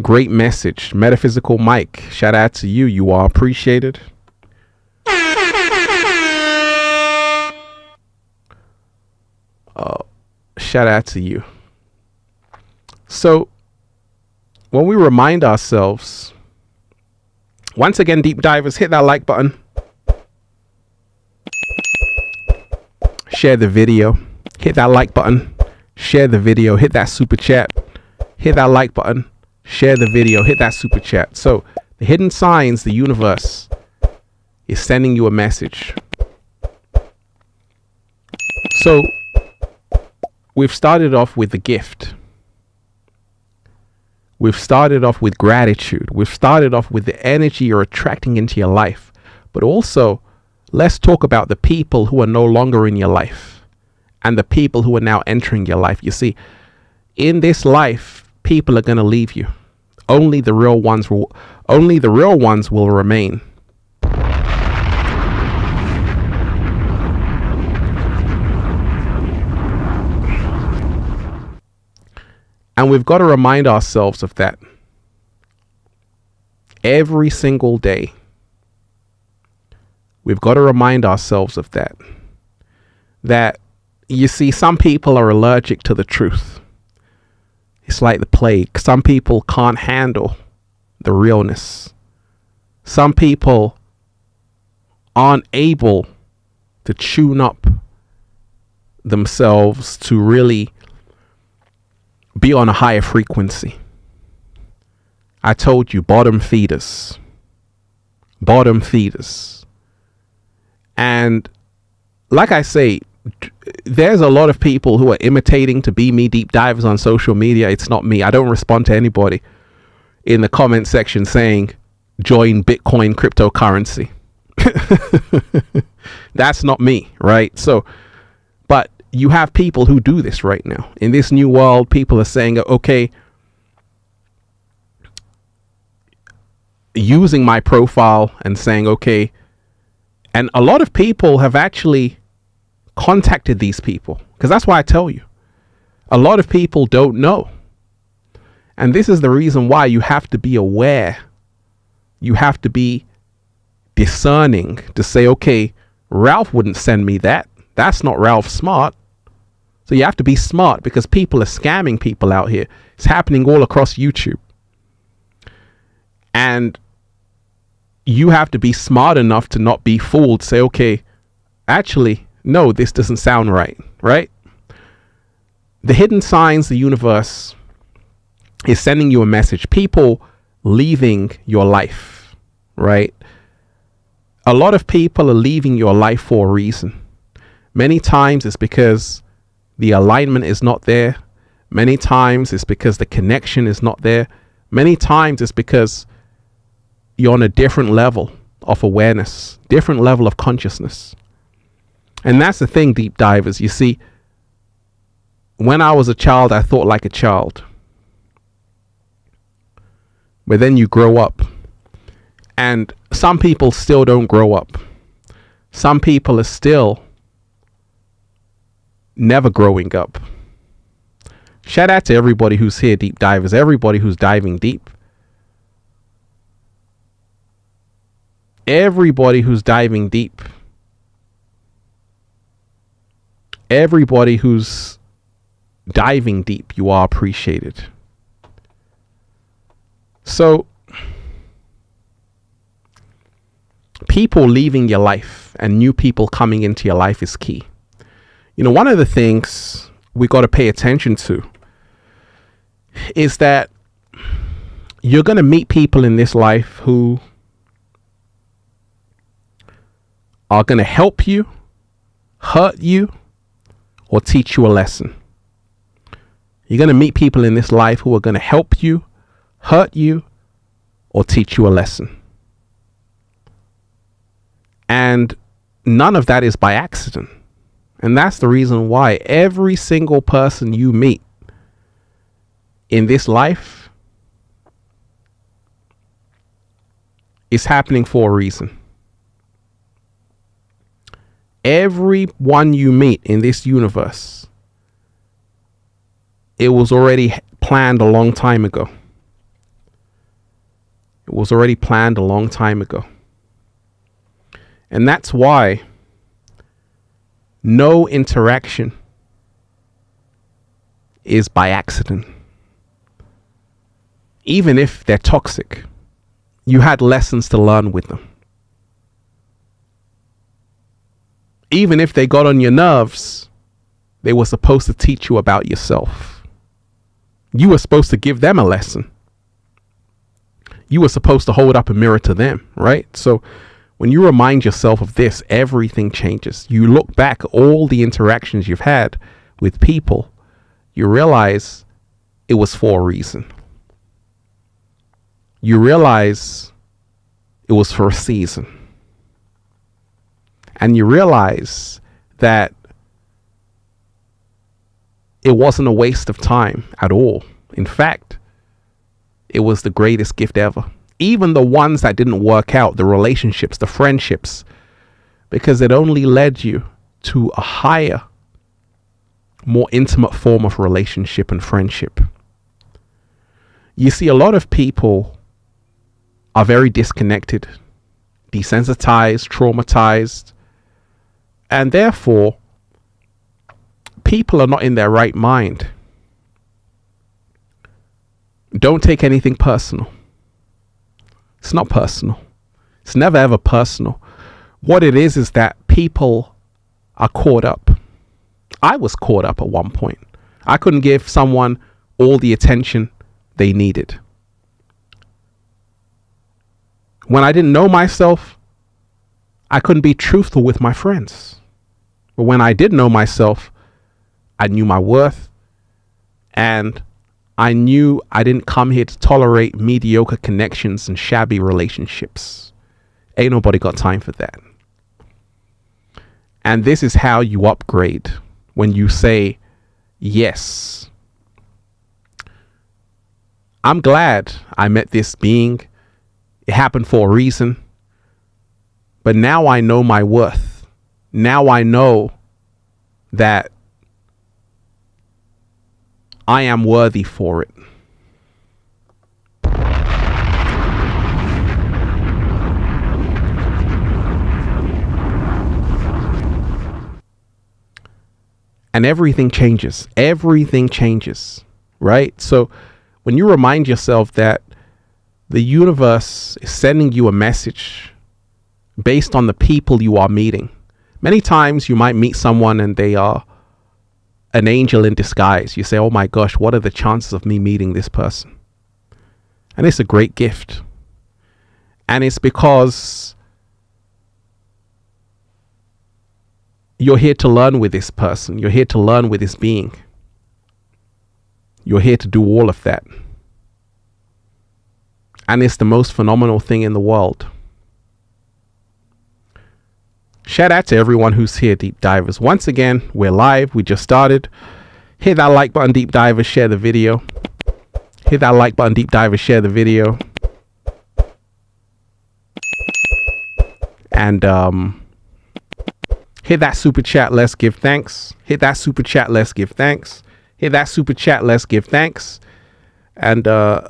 Great message. Metaphysical Mike, shout out to you. You are appreciated. Shout out to you. So when we remind ourselves, once again, deep divers, hit that like button. Share the video. Hit that like button. Share the video. Hit that super chat. Hit that like button. Share the video. Hit that super chat. So the hidden signs, the universe is sending you a message. So we've started off with the gift. We've started off with gratitude. We've started off with the energy you're attracting into your life. But also, let's talk about the people who are no longer in your life and the people who are now entering your life. You see, in this life, people are going to leave you. Only the real ones will remain. And we've got to remind ourselves of that every single day. We've got to remind ourselves of that. That, you see, some people are allergic to the truth. It's like the plague. Some people can't handle the realness. Some people aren't able to tune up themselves to really be on a higher frequency. I told you, bottom feeders. Bottom feeders. And like I say, there's a lot of people who are imitating to be me deep divers on social media. It's not me. I don't respond to anybody in the comment section saying, join Bitcoin cryptocurrency. That's not me, right? So, but you have people who do this right now. In this new world, people are saying, okay, using my profile and saying, okay, and a lot of people have actually contacted these people, because that's why I tell you, a lot of people don't know. And this is the reason why you have to be aware. You have to be discerning to say, okay, Ralph wouldn't send me that. That's not Ralph Smart. So you have to be smart because people are scamming people out here. It's happening all across YouTube. And you have to be smart enough to not be fooled. Say, okay, actually, no, this doesn't sound right, right? The hidden signs, the universe is sending you a message. People leaving your life, right? A lot of people are leaving your life for a reason. Many times it's because the alignment is not there. Many times it's because the connection is not there. Many times it's because you're on a different level of awareness, different level of consciousness. And that's the thing, deep divers. You see, when I was a child, I thought like a child. But then you grow up. And some people still don't grow up. Some people are still never growing up. Shout out to everybody who's here, deep divers, everybody who's diving deep. Everybody who's diving deep. Everybody who's diving deep, you are appreciated. So, people leaving your life and new people coming into your life is key. You know, one of the things we got to pay attention to is that you're going to meet people in this life who are going to help you, hurt you, or teach you a lesson. You're going to meet people in this life who are going to help you, hurt you, or teach you a lesson. And none of that is by accident. And that's the reason why every single person you meet in this life is happening for a reason. Everyone you meet in this universe, it was already planned a long time ago. It was already planned a long time ago. And that's why no interaction is by accident. Even if they're toxic, you had lessons to learn with them. Even if they got on your nerves, they were supposed to teach you about yourself. You were supposed to give them a lesson. You were supposed to hold up a mirror to them, right? So when you remind yourself of this, everything changes. You look back at all the interactions you've had with people, you realize it was for a reason. You realize it was for a season. And you realize that it wasn't a waste of time at all. In fact, it was the greatest gift ever. Even the ones that didn't work out, the relationships, the friendships, because it only led you to a higher, more intimate form of relationship and friendship. You see, a lot of people are very disconnected, desensitized, traumatized, and therefore people are not in their right mind. Don't take anything personal. It's not personal. It's never ever personal. What it is that people are caught up. I was caught up at one point. I couldn't give someone all the attention they needed. When I didn't know myself, I couldn't be truthful with my friends. But when I did know myself, I knew my worth, and I knew I didn't come here to tolerate mediocre connections and shabby relationships. Ain't nobody got time for that. And this is how you upgrade when you say, yes, I'm glad I met this being. It happened for a reason. But now I know my worth. Now I know that I am worthy for it. and everything changes. Everything changes, right? So when you remind yourself that the universe is sending you a message based on the people you are meeting. Many times you might meet someone and they are an angel in disguise. You say, oh my gosh, what are the chances of me meeting this person? And it's a great gift. And it's because you're here to learn with this person. You're here to learn with this being. You're here to do all of that. And it's the most phenomenal thing in the world. Shout out to everyone who's here, Deep Divers. Once again, we're live. We just started. Hit that like button, Deep Divers. Share the video. Hit that like button, Deep Divers. Share the video. And hit that super chat. Let's give thanks. Hit that super chat. Let's give thanks. Hit that super chat. Let's give thanks. And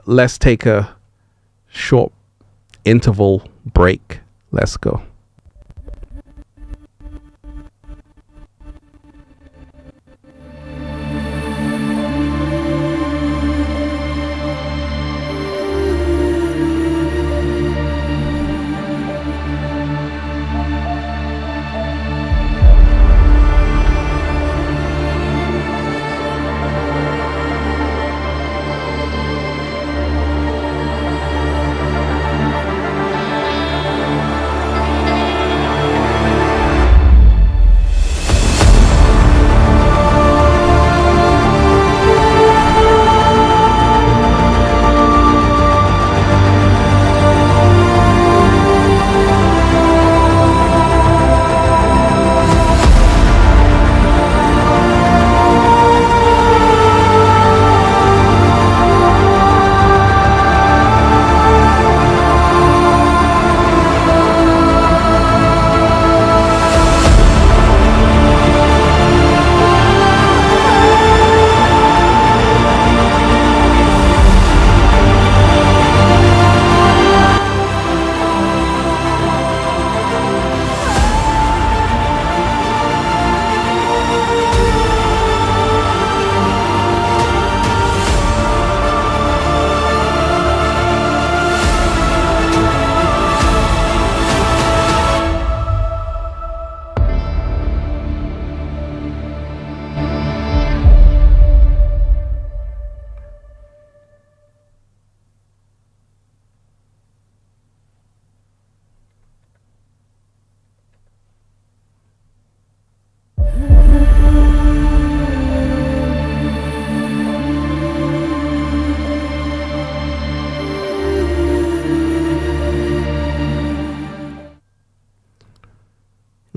let's take a short interval break. Let's go.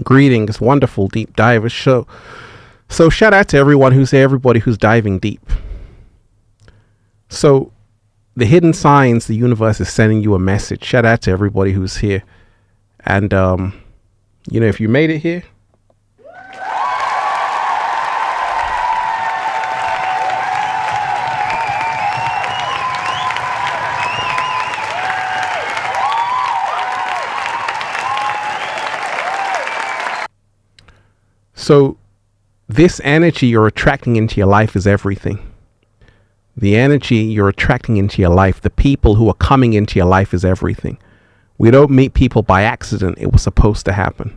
Greetings, wonderful Deep Divers show. So shout out to everyone who's here, everybody who's diving deep. So the hidden signs, the universe is sending you a message. Shout out to everybody who's here. And, you know, if you made it here, so this energy you're attracting into your life is everything. The energy you're attracting into your life, the people who are coming into your life is everything. We don't meet people by accident. It was supposed to happen.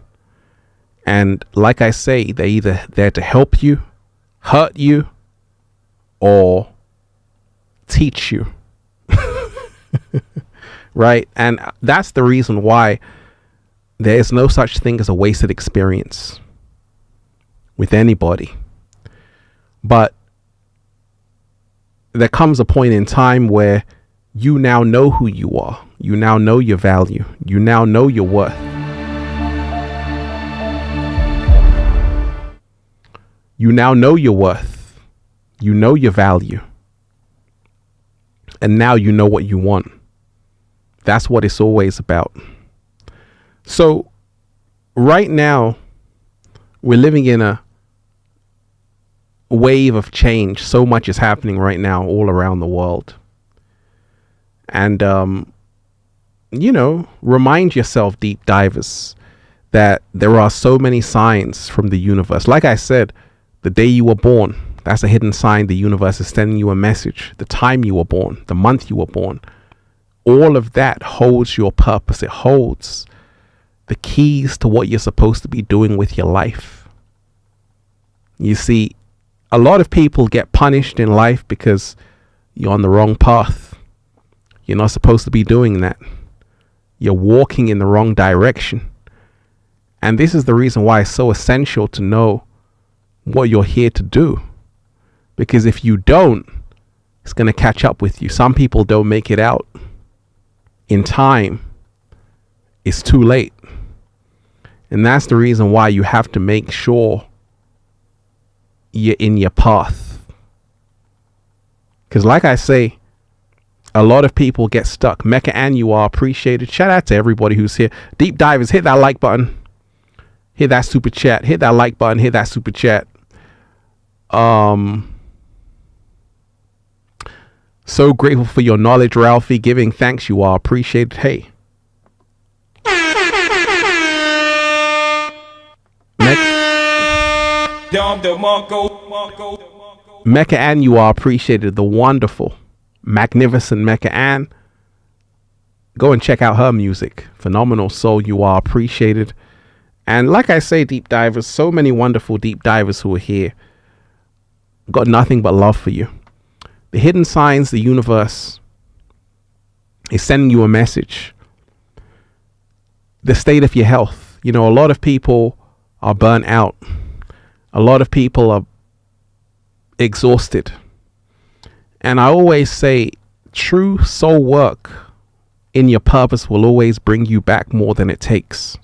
And like I say, they're either there to help you, hurt you, or teach you. Right? And that's the reason why there is no such thing as a wasted experience with anybody. But there comes a point in time where you now know who you are. You now know your value. You now know your worth. You now know your worth. You know your value. And now you know what you want. That's what it's always about. So right now, we're living in a wave of change. So much is happening right now all around the world. And, you know, remind yourself, Deep Divers, that there are so many signs from the universe. Like I said, The day you were born, that's a hidden sign. The universe is sending you a message. The time you were born, the month you were born, all of that holds your purpose. It holds the keys to what you're supposed to be doing with your life. You see, a lot of people get punished in life because you're on the wrong path. You're not supposed to be doing that. You're walking in the wrong direction. And this is the reason why it's so essential to know what you're here to do. Because if you don't, it's going to catch up with you. Some people don't make it out in time. It's too late. And that's the reason why you have to make sure you're in your path. Because like I say, a lot of people get stuck. Mecca and you are appreciated. Shout out to everybody who's here. Deep divers, hit that like button. Hit that super chat. Hit that like button. Hit that super chat. So grateful for your knowledge, Ralphie. Giving thanks, you are appreciated. Hey. Mecca Ann, you are appreciated. The wonderful, magnificent Mecca Ann. Go and check out her music. Phenomenal soul, you are appreciated. And like I say, deep divers, so many wonderful deep divers who are here. Got nothing but love for you. The hidden signs, the universe is sending you a message. The state of your health. You know, a lot of people are burnt out. A lot of people are exhausted. And I always say, true soul work in your purpose will always bring you back more than it takes.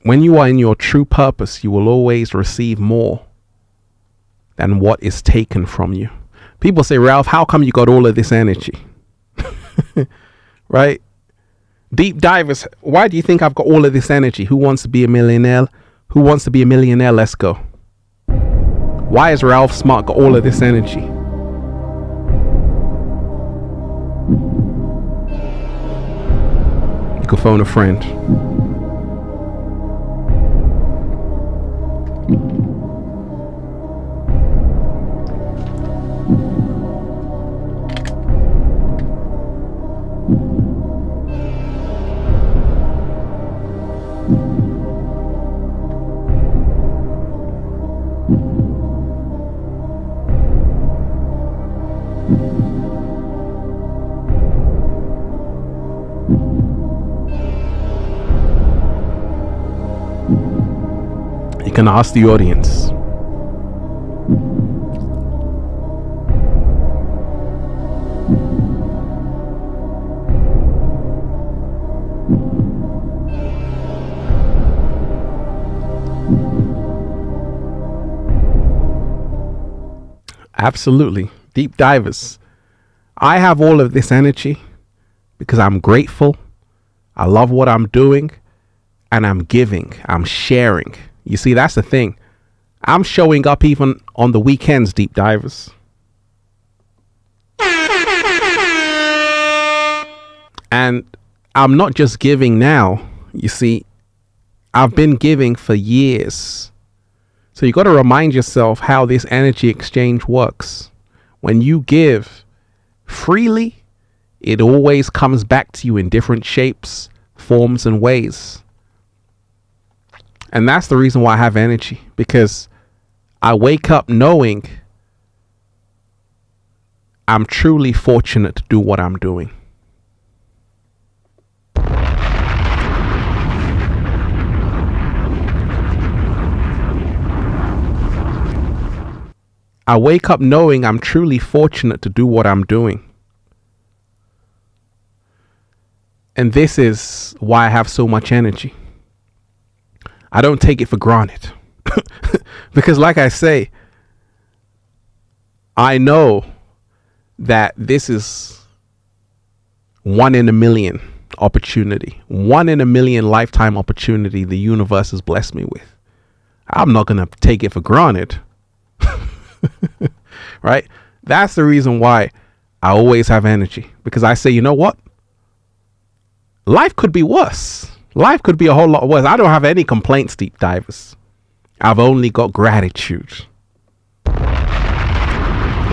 When you are in your true purpose, you will always receive more than what is taken from you. People say, Ralph, how come you got all of this energy? Right? Deep divers, why do you think I've got all of this energy? Who wants to be a millionaire? Who wants to be a millionaire? Let's go. Why has Ralph Smart got all of this energy? You could phone a friend. You can ask the audience. Absolutely. Deep divers. I have all of this energy because I'm grateful. I love what I'm doing and I'm giving. I'm sharing. You see, that's the thing. I'm showing up even on the weekends, deep divers. And I'm not just giving now. You see, I've been giving for years. So you got to remind yourself how this energy exchange works. When you give freely, it always comes back to you in different shapes, forms, and ways. And that's the reason why I have energy, because I wake up knowing I'm truly fortunate to do what I'm doing. I wake up knowing I'm truly fortunate to do what I'm doing. And this is why I have so much energy. I don't take it for granted. Because like I say, I know that this is 1 in a million opportunity. 1 in a million lifetime opportunity the universe has blessed me with. I'm not going to take it for granted. Right? That's the reason why I always have energy, because I say, you know what? Life could be worse. Life could be a whole lot worse. I don't have any complaints, deep divers. I've only got gratitude.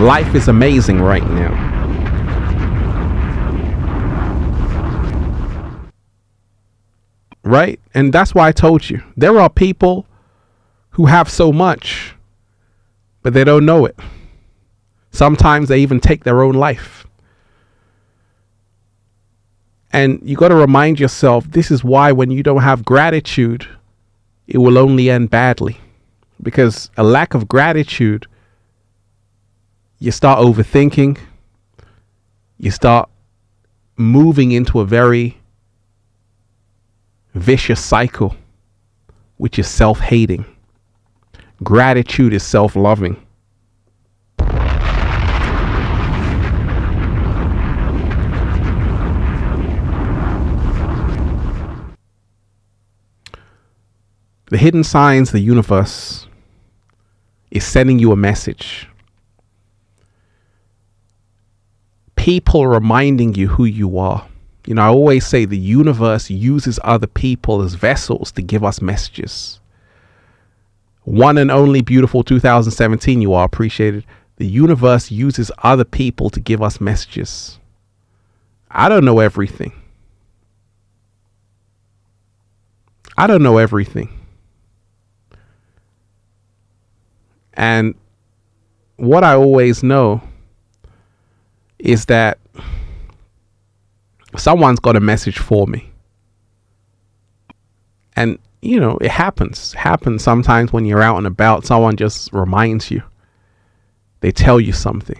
Life is amazing right now. Right? And that's why I told you, there are people who have so much, but they don't know it. Sometimes they even take their own life. And you got to remind yourself, this is why when you don't have gratitude, it will only end badly. Because a lack of gratitude, you start overthinking, you start moving into a very vicious cycle, which is self-hating. Gratitude is self-loving. The hidden signs, the universe is sending you a message. People reminding you who you are. You know, I always say the universe uses other people as vessels to give us messages. One and only beautiful 2017, you are appreciated. The universe uses other people to give us messages. I don't know everything. I don't know everything. And what I always know is that someone's got a message for me. And, you know, it happens sometimes when you're out and about. Someone just reminds you. They tell you something.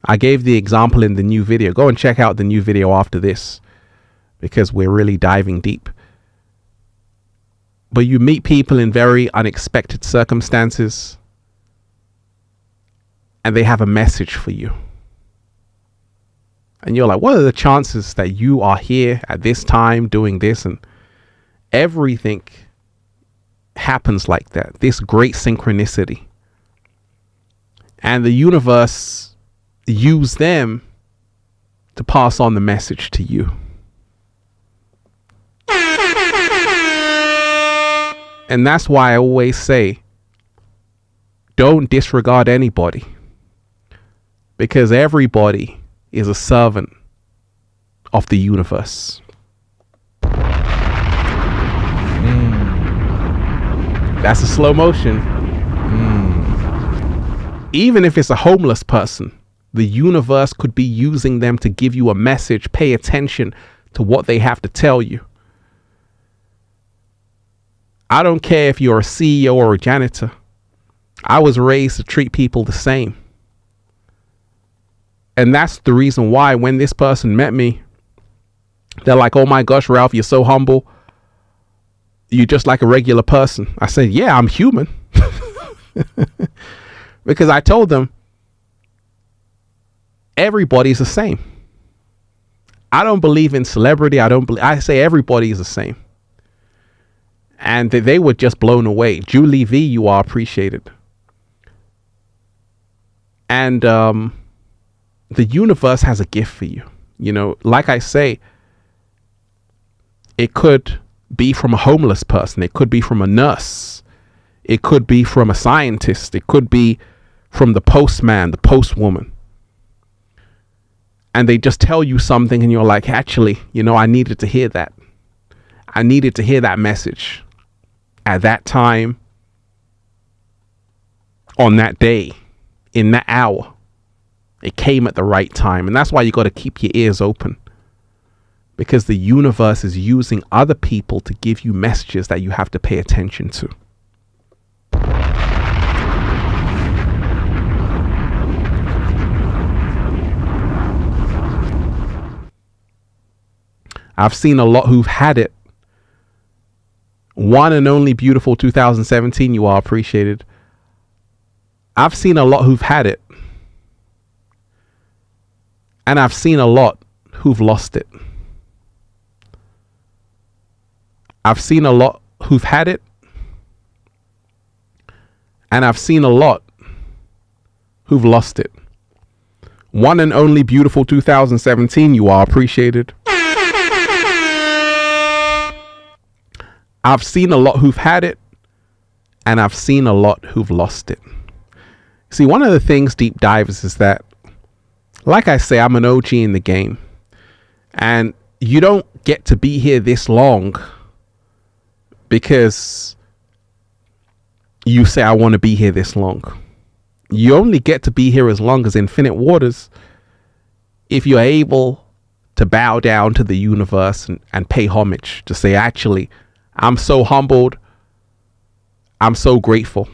I gave the example in the new video. Go and check out the new video after this, because we're really diving deep. But you meet people in very unexpected circumstances, and they have a message for you. And you're like, what are the chances that you are here at this time doing this? And everything happens like that. This great synchronicity. And the universe used them to pass on the message to you. And that's why I always say, don't disregard anybody. Because everybody is a servant of the universe. That's a slow motion. Even if it's a homeless person, the universe could be using them to give you a message. Pay attention to what they have to tell you. I don't care if you're a CEO or a janitor. I was raised to treat people the same. And that's the reason why when this person met me, they're like, oh my gosh, Ralph, you're so humble. You're just like a regular person. I said, yeah, I'm human. Because I told them, everybody's the same. I don't believe in celebrity. I say everybody is the same. And they were just blown away. Julie V, you are appreciated. And the universe has a gift for you. You know, like I say, it could be from a homeless person. It could be from a nurse. It could be from a scientist. It could be from the postman, the postwoman. And they just tell you something and you're like, actually, you know, I needed to hear that. I needed to hear that message at that time, on that day, in that hour. It came at the right time. And that's why you got to keep your ears open. Because the universe is using other people to give you messages that you have to pay attention to. I've seen a lot who've had it. One and only beautiful 2017, you are appreciated. I've seen a lot who've had it. And I've seen a lot who've lost it. I've seen a lot who've had it. And I've seen a lot who've lost it. One and only beautiful 2017. You are appreciated. I've seen a lot who've had it, and I've seen a lot who've lost it. See, one of the things, deep divers, is that, like I say, I'm an OG in the game, and you don't get to be here this long because you say, I want to be here this long. You only get to be here as long as Infinite Waters if you're able to bow down to the universe and pay homage, to say, actually, I'm so humbled. I'm so grateful.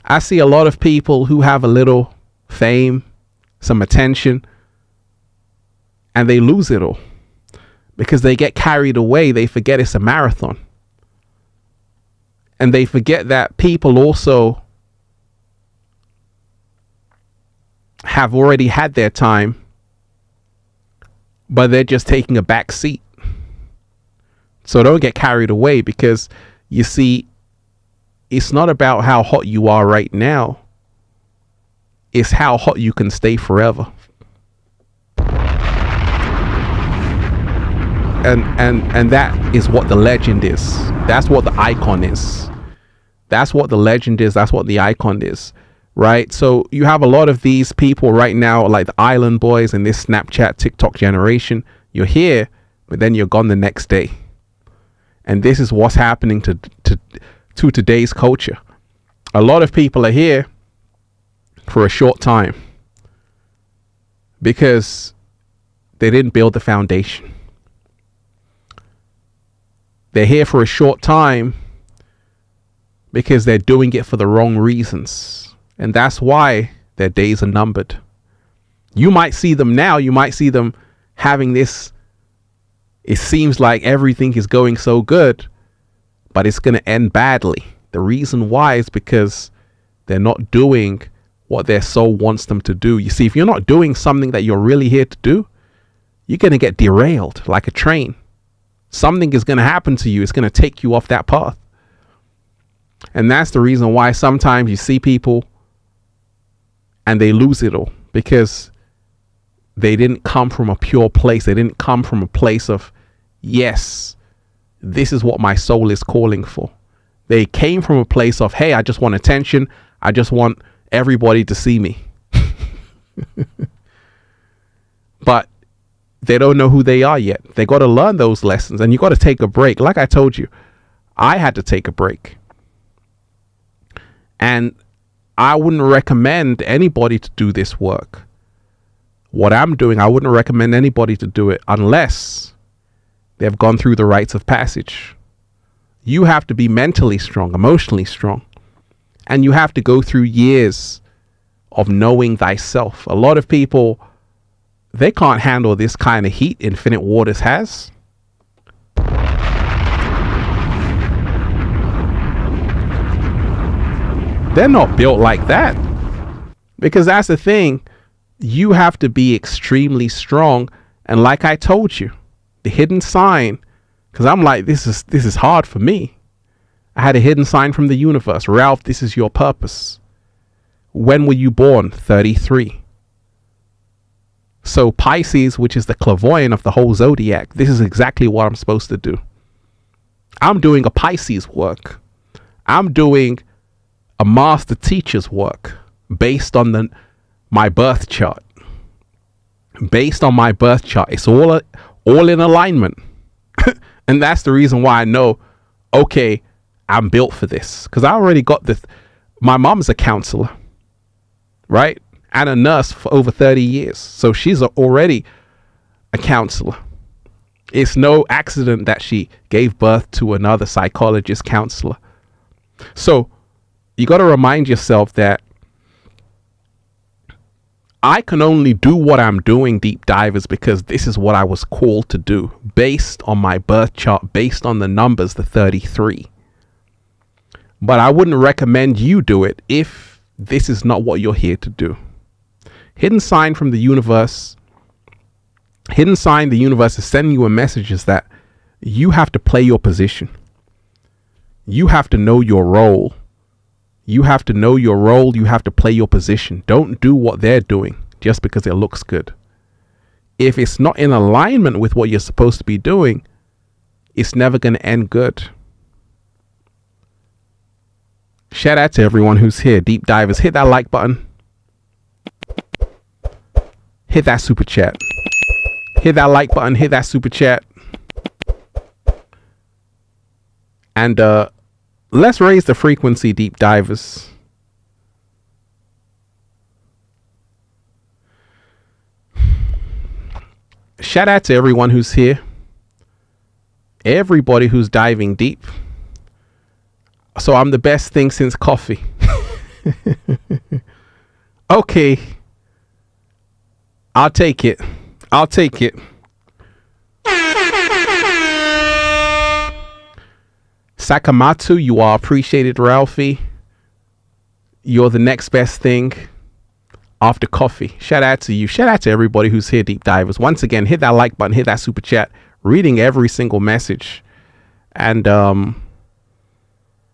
I see a lot of people who have a little fame, some attention, and they lose it all because they get carried away. They forget it's a marathon. And they forget that people also have already had their time, but they're just taking a back seat. So don't get carried away, because you see, it's not about how hot you are right now. It's how hot you can stay forever. And that is what the legend is. That's what the icon is. That's what the legend is. That's what the icon is. Right? So you have a lot of these people right now, like the Island Boys and this Snapchat, TikTok generation. You're here, but then you're gone the next day. And this is what's happening to today's culture. A lot of people are here for a short time because they didn't build the foundation. They're here for a short time because they're doing it for the wrong reasons. And that's why their days are numbered. You might see them now. You might see them having this. It seems like everything is going so good, but it's going to end badly. The reason why is because they're not doing what their soul wants them to do. You see, if you're not doing something that you're really here to do, you're going to get derailed like a train. Something is going to happen to you. It's going to take you off that path. And that's the reason why sometimes you see people and they lose it all, because they didn't come from a pure place. They didn't come from a place of, yes, this is what my soul is calling for. They came from a place of, hey, I just want attention. I just want everybody to see me. But they don't know who they are yet. They got to learn those lessons, and you got to take a break. Like I told you, I had to take a break. And I wouldn't recommend anybody to do this work. What I'm doing, I wouldn't recommend anybody to do it unless they've gone through the rites of passage. You have to be mentally strong, emotionally strong, and you have to go through years of knowing thyself. A lot of people, they can't handle this kind of heat Infinite Waters has. They're not built like that, because that's the thing. You have to be extremely strong. And like I told you, the hidden sign, because I'm like, this is hard for me. I had a hidden sign from the universe. Ralph, this is your purpose. When were you born? 33. So Pisces, which is the clairvoyant of the whole zodiac, this is exactly what I'm supposed to do. I'm doing a Pisces work. I'm doing a master teacher's work based on my birth chart. Based on my birth chart, it's all in alignment. And that's the reason why I know, okay, I'm built for this, because I already got this. My mom's a counselor, right? And a nurse for over 30 years. So she's already a counselor. It's no accident that she gave birth to another psychologist counselor. So you got to remind yourself that I can only do what I'm doing, deep divers, because this is what I was called to do based on my birth chart, based on the numbers, the 33. But I wouldn't recommend you do it if this is not what you're here to do. Hidden sign from the universe. Hidden sign, the universe is sending you a message is that you have to play your position. You have to know your role. You have to know your role. You have to play your position. Don't do what they're doing just because it looks good. If it's not in alignment with what you're supposed to be doing, it's never going to end good. Shout out to everyone who's here. Deep divers, hit that like button. Hit that super chat. Hit that like button. Hit that super chat. And let's raise the frequency, deep divers. Shout out to everyone who's here. Everybody who's diving deep. So I'm the best thing since coffee. Okay. I'll take it. I'll take it. Sakamatsu, you are appreciated, Ralphie. You're the next best thing after coffee. Shout out to you. Shout out to everybody who's here, deep divers. Once again, hit that like button, hit that super chat. Reading every single message. And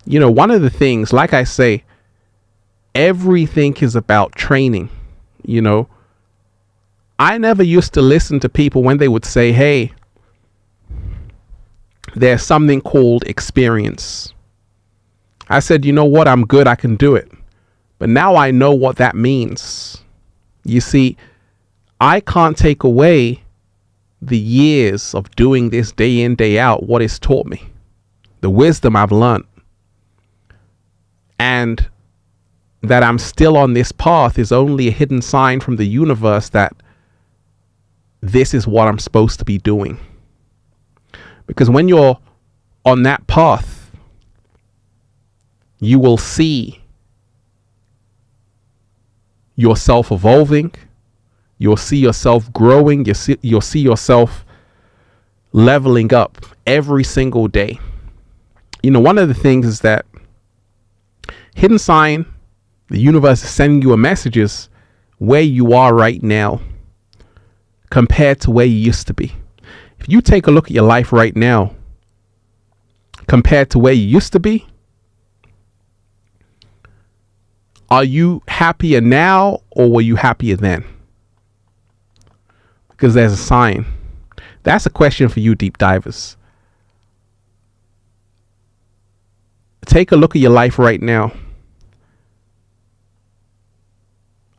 you know, one of the things, like I say, everything is about training. You know, I never used to listen to people when they would say, hey, there's something called experience. I said, you know what? I'm good. I can do it. But now I know what that means. You see, I can't take away the years of doing this day in, day out, what it's taught me, the wisdom I've learned. And that I'm still on this path is only a hidden sign from the universe that this is what I'm supposed to be doing. Because when you're on that path, you will see yourself evolving. You'll see yourself growing. You'll see yourself leveling up every single day. You know, one of the things is that hidden sign, the universe is sending you a messages where you are right now compared to where you used to be. If you take a look at your life right now compared to where you used to be, are you happier now or were you happier then? Because there's a sign. That's a question for you, deep divers. Take a look at your life right now.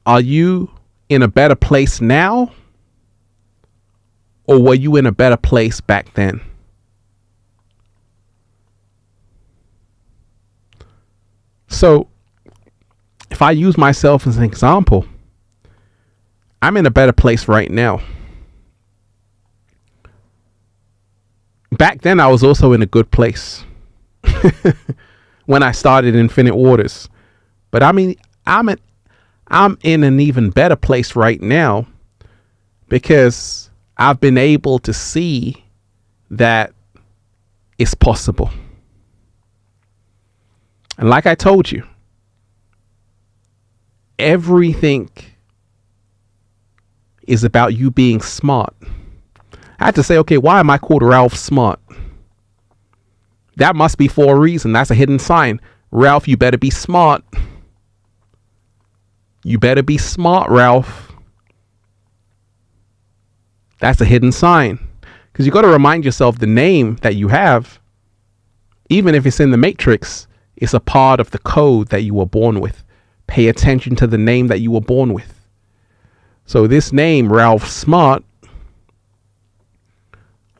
Are you in a better place now? Or were you in a better place back then? So, if I use myself as an example, I'm in a better place right now. Back then, I was also in a good place when I started Infinite Waters. But I mean, I'm in an even better place right now because I've been able to see that it's possible. And like I told you, everything is about you being smart. I had to say, okay, why am I called Ralph Smart? That must be for a reason. That's a hidden sign. Ralph, you better be smart. You better be smart, Ralph. That's a hidden sign. Because you got to remind yourself the name that you have, even if it's in the matrix, it's a part of the code that you were born with. Pay attention to the name that you were born with. So this name, Ralph Smart,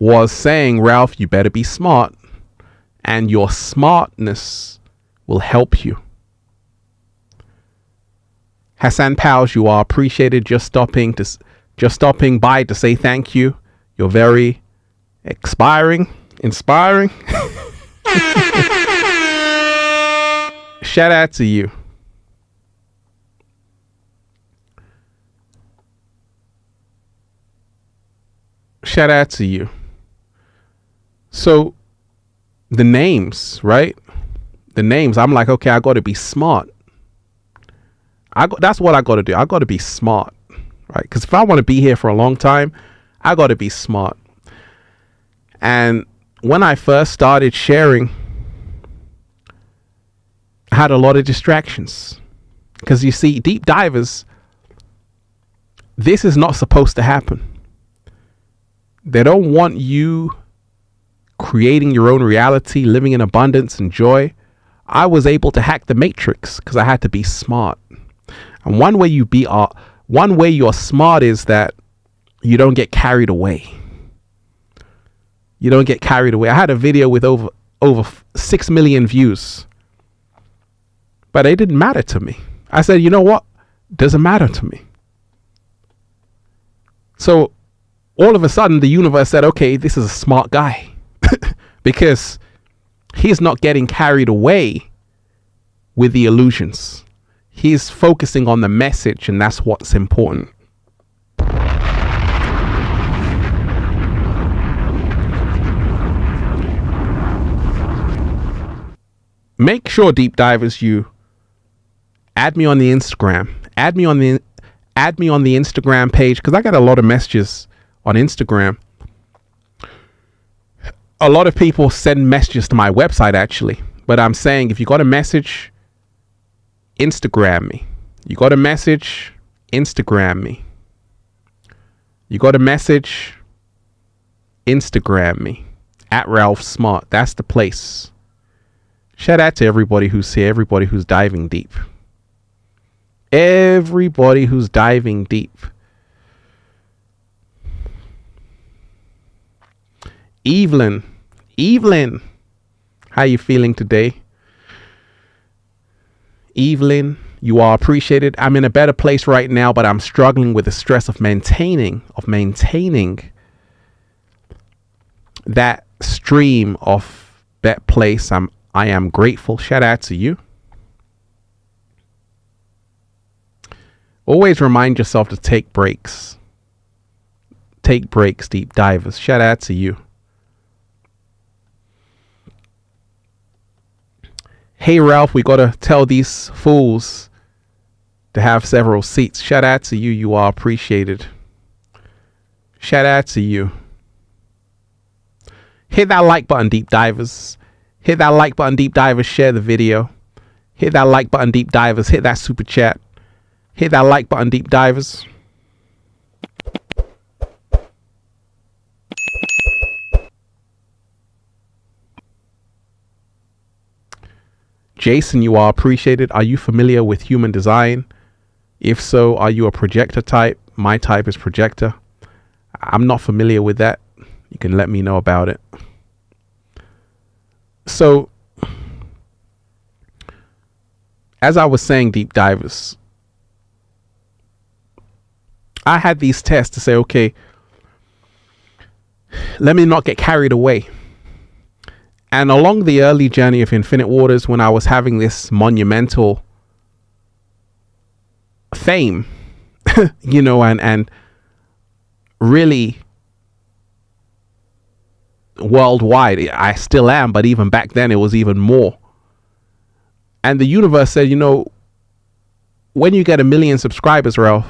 was saying, Ralph, you better be smart. And your smartness will help you. Hassan Powers, you are appreciated. Just stopping by to say thank you. You're very inspiring. Shout out to you. Shout out to you. So the names, right? The names, I'm like, okay, I got to be smart. That's what I got to do. I got to be smart, right? Because if I want to be here for a long time, I got to be smart. And when I first started sharing, I had a lot of distractions. Because you see, deep divers, this is not supposed to happen. They don't want you creating your own reality, living in abundance and joy. I was able to hack the matrix because I had to be smart. And one way you're smart is that you don't get carried away. You don't get carried away. I had a video with over 6 million views, but it didn't matter to me. I said, you know what? Doesn't matter to me. So all of a sudden the universe said, okay, this is a smart guy because he's not getting carried away with the illusions. He's focusing on the message, and that's what's important. Make sure, deep divers, you add me on the Instagram. Add me on the Instagram page, because I got a lot of messages on Instagram. A lot of people send messages to my website, actually. But I'm saying, if you got a message, Instagram me. You got a message, Instagram me. You got a message, Instagram me. At Ralph Smart. That's the place. Shout out to everybody who's here, everybody who's diving deep. Everybody who's diving deep. Evelyn, how you feeling today? Evelyn, you are appreciated. I'm in a better place right now, but I'm struggling with the stress of maintaining that stream of that place. I am grateful. Shout out to you. Always remind yourself to take breaks. Take breaks, deep divers. Shout out to you. Hey, Ralph, we got to tell these fools to have several seats. Shout out to you. You are appreciated. Shout out to you. Hit that like button, deep divers. Hit that like button, deep divers. Share the video. Hit that like button, deep divers. Hit that super chat. Hit that like button, deep divers. Jason, you are appreciated. Are you familiar with human design? If so, are you a projector type? My type is projector. I'm not familiar with that. You can let me know about it. So, as I was saying, deep divers, I had these tests to say, okay, let me not get carried away. And along the early journey of Infinite Waters, when I was having this monumental fame, and really worldwide, I still am, but even back then it was even more. And the universe said, when you get 1 million subscribers, Ralph,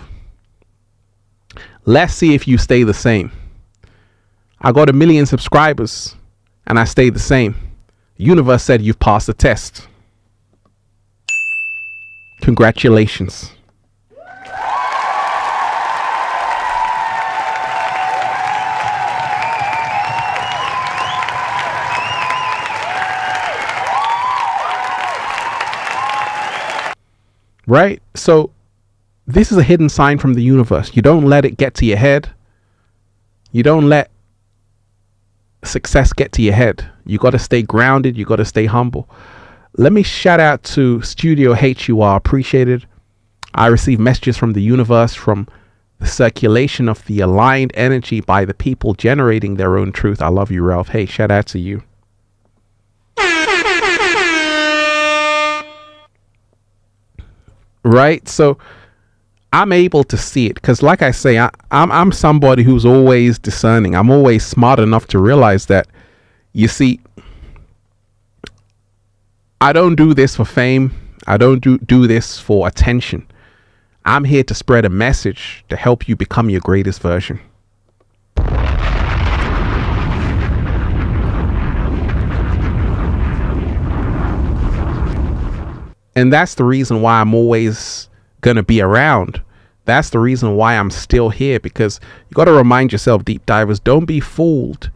let's see if you stay the same. I got 1 million subscribers and I stayed the same. The universe said, you've passed the test. Congratulations. Right? So this is a hidden sign from the universe. You don't let it get to your head. You don't let success get to your head. You got to stay grounded. You got to stay humble. Let me shout out to Studio H. You are appreciated. I receive messages from the universe, from the circulation of the aligned energy by the people generating their own truth. I love you, Ralph. Hey, shout out to you. Right? So I'm able to see it because, like I say, I'm somebody who's always discerning. I'm always smart enough to realize that, you see, I don't do this for fame. I don't do this for attention. I'm here to spread a message to help you become your greatest version. And that's the reason why I'm always going to be around. That's the reason why I'm still here, because you got to remind yourself, deep divers, don't be fooled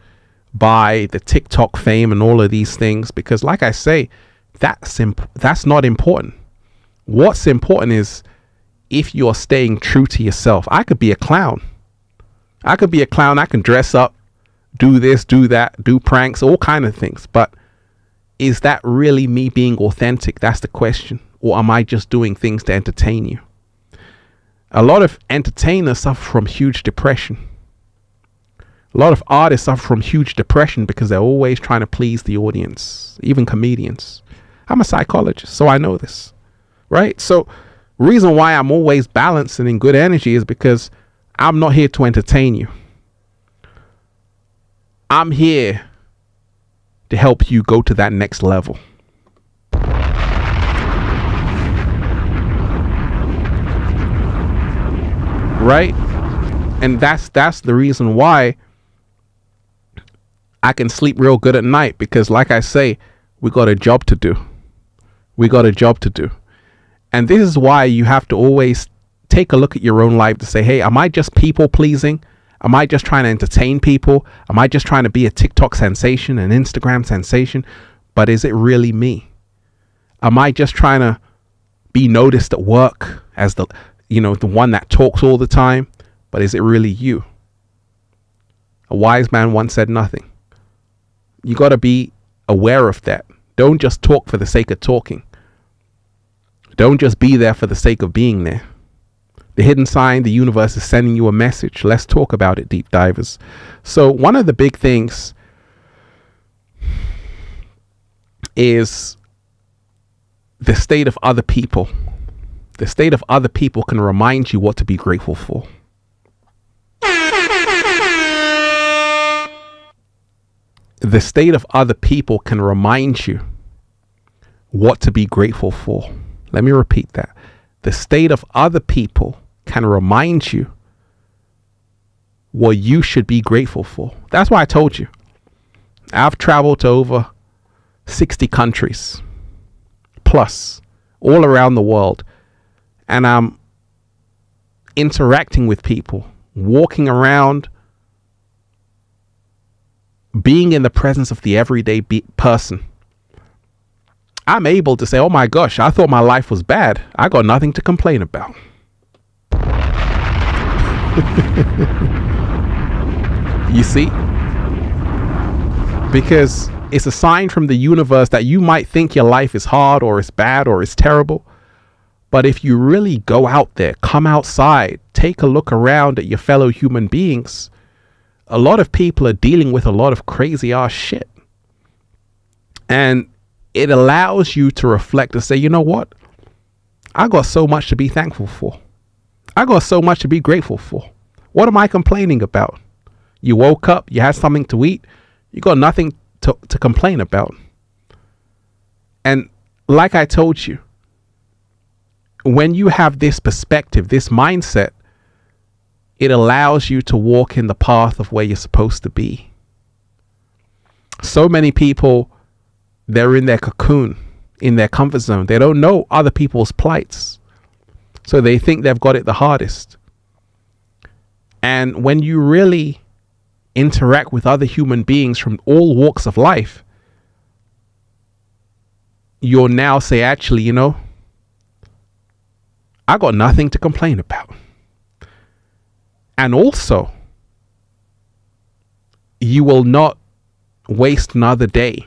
by the TikTok fame and all of these things, because like I say, that's not important. What's important is if you're staying true to yourself. I could be a clown. I can dress up, do this, do that, do pranks, all kind of things. But is that really me being authentic? That's the question. Or am I just doing things to entertain you? A lot of entertainers suffer from huge depression. A lot of artists suffer from huge depression because they're always trying to please the audience, even comedians. I'm a psychologist, so I know this, right? So reason why I'm always balanced and in good energy is because I'm not here to entertain you. I'm here to help you go to that next level. Right? And that's the reason why I can sleep real good at night, because like I say, we got a job to do. And this is why you have to always take a look at your own life to say, hey, am I just people pleasing? Am I just trying to entertain people? Am I just trying to be a TikTok sensation, an Instagram sensation? But is it really me? Am I just trying to be noticed at work as the one that talks all the time? But is it really you? A wise man once said nothing. You got to be aware of that. Don't just talk for the sake of talking. Don't just be there for the sake of being there. The hidden sign, the universe is sending you a message. Let's talk about it, deep divers. So one of the big things is the state of other people. The state of other people can remind you what to be grateful for. The state of other people can remind you what to be grateful for. Let me repeat that. The state of other people can remind you what you should be grateful for. That's why I told you. I've traveled to over 60 countries plus all around the world. And I'm interacting with people, walking around, being in the presence of the everyday person. I'm able to say, oh my gosh, I thought my life was bad. I got nothing to complain about. You see? Because it's a sign from the universe that you might think your life is hard or it's bad or it's terrible. But if you really go out there, come outside, take a look around at your fellow human beings, a lot of people are dealing with a lot of crazy ass shit. And it allows you to reflect and say, you know what? I got so much to be thankful for. I got so much to be grateful for. What am I complaining about? You woke up, you had something to eat, you got nothing to complain about. And like I told you, when you have this perspective, this mindset, it allows you to walk in the path of where you're supposed to be. So many people, they're in their cocoon, in their comfort zone. They don't know other people's plights. So they think they've got it the hardest. And when you really interact with other human beings from all walks of life, you'll now say, actually, you know, I got nothing to complain about. And also, you will not waste another day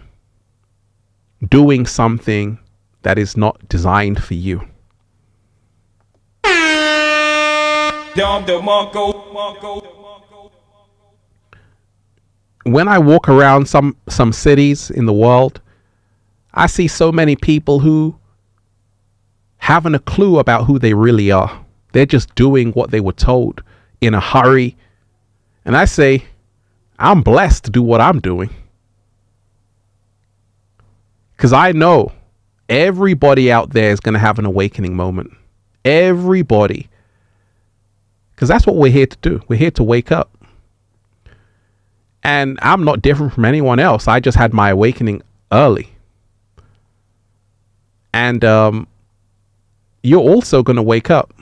doing something that is not designed for you. When I walk around some cities in the world, I see so many people who haven't a clue about who they really are. They're just doing what they were told in a hurry. And I say, I'm blessed to do what I'm doing. Because I know everybody out there is going to have an awakening moment. Everybody. Because that's what we're here to do. We're here to wake up. And I'm not different from anyone else. I just had my awakening early. And you're also going to wake up.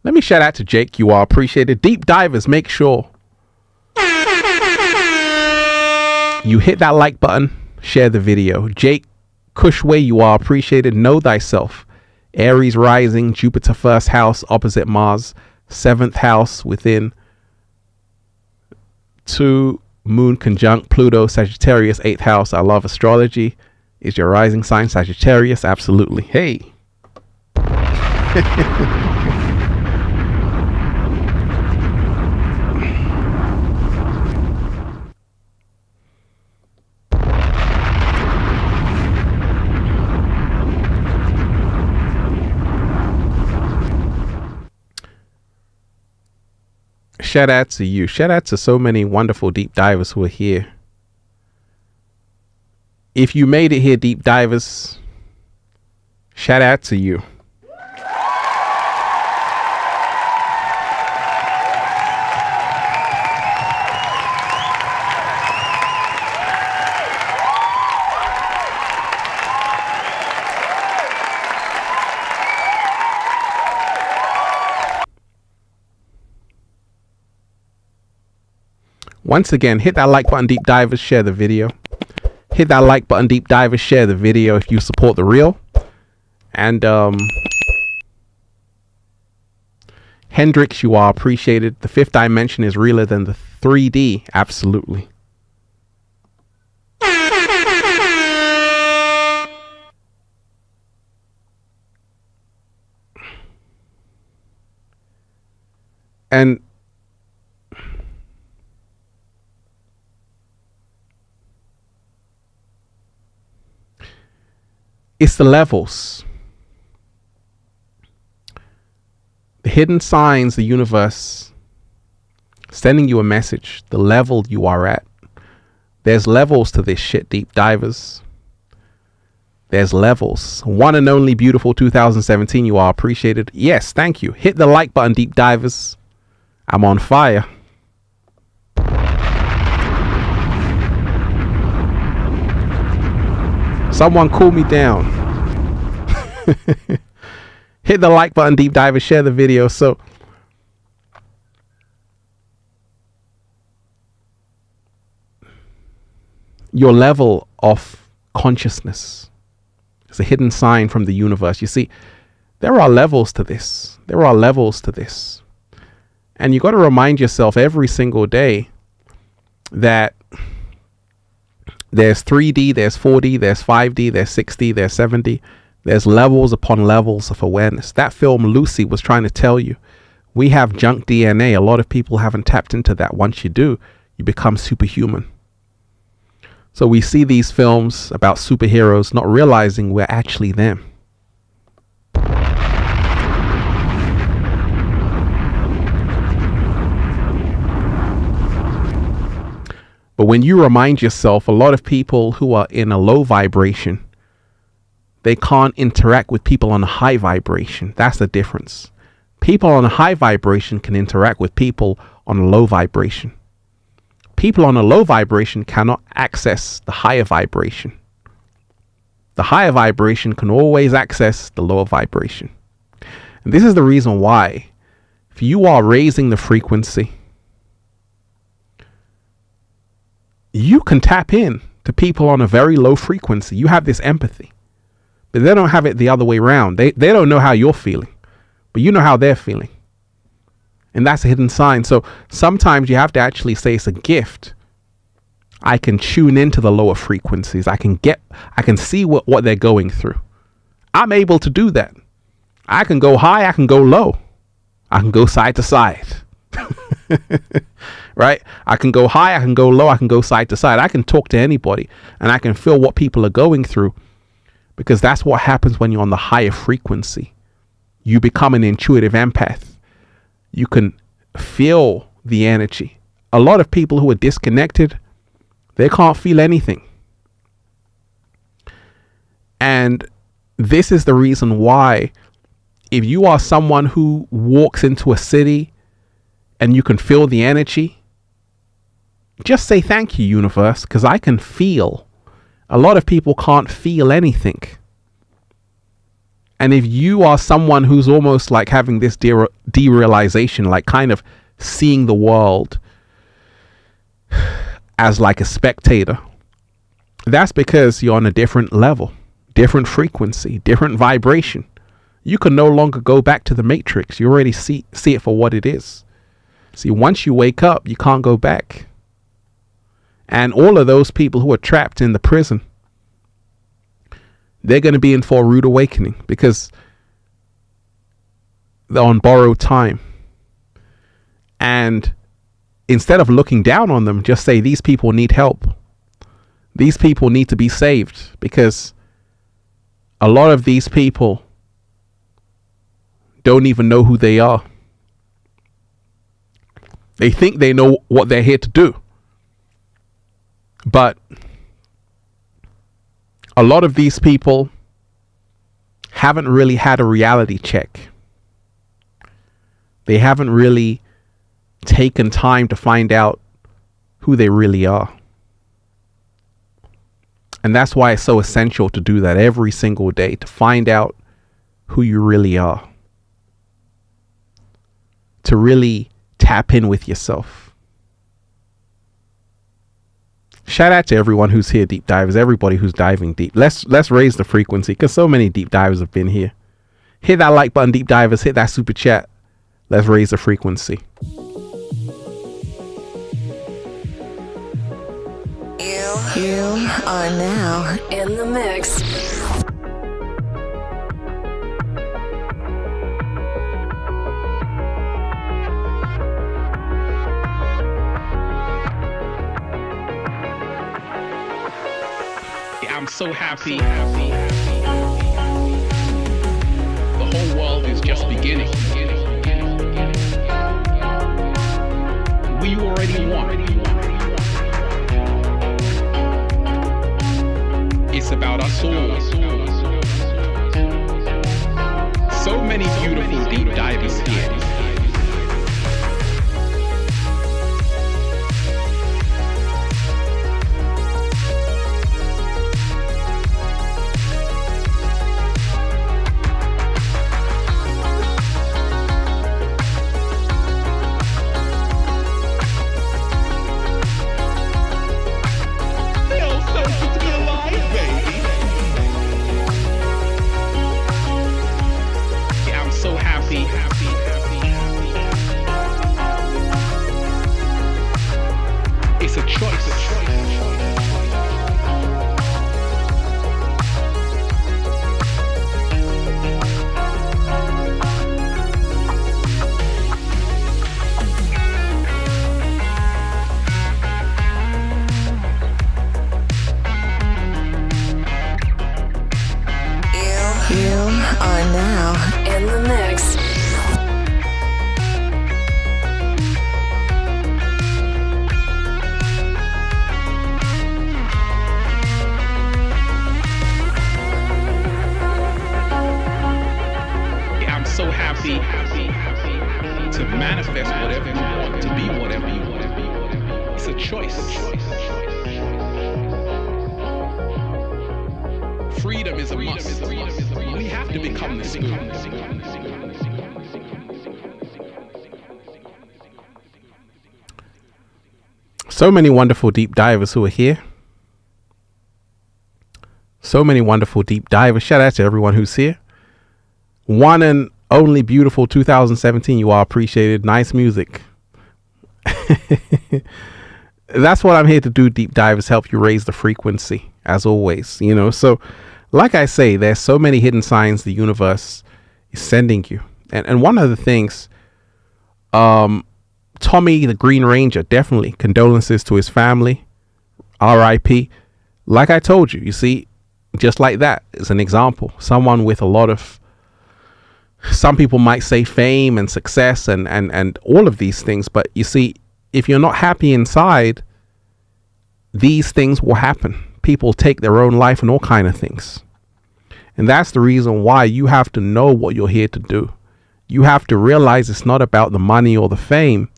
Let me shout out to Jake. You are appreciated. Deep divers, make sure you hit that like button, share the video. Jake Cushway, you are appreciated. Know thyself. Aries rising, Jupiter first house, opposite Mars, 7th house within 2 moon conjunct Pluto, Sagittarius, 8th house. I love astrology. Is your rising sign Sagittarius? Absolutely. Hey. Shout out to you. Shout out to so many wonderful deep divers who are here. If you made it here, deep divers, shout out to you. Once again, hit that like button, deep divers, share the video. Hit that like button, deep divers, share the video if you support the real. And Hendrix, you are appreciated. The 5th dimension is realer than the 3D. Absolutely. And it's the levels, the hidden signs, the universe sending you a message, the level you are at. There's levels to this shit, deep divers. There's levels. One and only beautiful 2017, you are appreciated. Yes, thank you. Hit the like button, deep divers. I'm on fire. Someone cool me down. Hit the like button, deep divers, share the video. So your level of consciousness is a hidden sign from the universe. You see, there are levels to this. There are levels to this. And you got to remind yourself every single day that there's 3D, there's 4D, there's 5D, there's 6D, there's 7D. There's levels upon levels of awareness. That film Lucy was trying to tell you, we have junk DNA. A lot of people haven't tapped into that. Once you do, you become superhuman. So we see these films about superheroes not realizing we're actually them. But when you remind yourself, a lot of people who are in a low vibration, they can't interact with people on a high vibration. That's the difference. People on a high vibration can interact with people on a low vibration. People on a low vibration cannot access the higher vibration. The higher vibration can always access the lower vibration. And this is the reason why, if you are raising the frequency, you can tap in to people on a very low frequency. You have this empathy, but they don't have it the other way around. They don't know how you're feeling, but you know how they're feeling. And that's a hidden sign. So sometimes you have to actually say it's a gift. I can tune into the lower frequencies. I can see what they're going through. I'm able to do that. I can go high, I can go low. I can go side to side. Right? I can go high, I can go low, I can go side to side. I can talk to anybody and I can feel what people are going through, because that's what happens when you're on the higher frequency. You become an intuitive empath. You can feel the energy. A lot of people who are disconnected, they can't feel anything. And this is the reason why, if you are someone who walks into a city and you can feel the energy, just say thank you, universe, because I can feel A lot of people can't feel anything. And if you are someone who's almost like having this derealization, like kind of seeing the world as like a spectator, that's because you're on a different level, different frequency, different vibration. You can no longer go back to the matrix. You already see it for what it is. See, once you wake up, you can't go back. And all of those people who are trapped in the prison, they're going to be in for a rude awakening because they're on borrowed time. And instead of looking down on them, just say these people need help. These people need to be saved, because a lot of these people don't even know who they are. They think they know what they're here to do. But a lot of these people haven't really had a reality check. They haven't really taken time to find out who they really are. And that's why it's so essential to do that every single day, to find out who you really are. To really tap in with yourself. Shout out to everyone who's here, deep divers, everybody who's diving deep. Let's raise the frequency, because so many deep divers have been here. Hit that like button, deep divers. Hit that super chat. Let's raise the frequency. You are now in the mix. I'm so happy. The whole world is just beginning. We already won. It's about us all. So many beautiful deep divers here. It's a choice. You are now in the mix. So happy to manifest whatever you want, to be whatever you want. It's a choice. Freedom is a must. We have to become the spoon. So many wonderful deep divers who are here. So many wonderful deep divers. Shout out to everyone who's here. One and only beautiful 2017. You are appreciated. Nice music. That's what I'm here to do, deep divers, help you raise the frequency, as always. So like I say, there's so many hidden signs the universe is sending you. And one of the things, Tommy the Green Ranger, definitely condolences to his family. R.I.P. Like I told you, you see, just like that is an example. Someone with a lot of, some people might say, fame and success and all of these things. But you see, if you're not happy inside, these things will happen. People take their own life and all kind of things. And that's the reason why you have to know what you're here to do. You have to realize it's not about the money or the fame.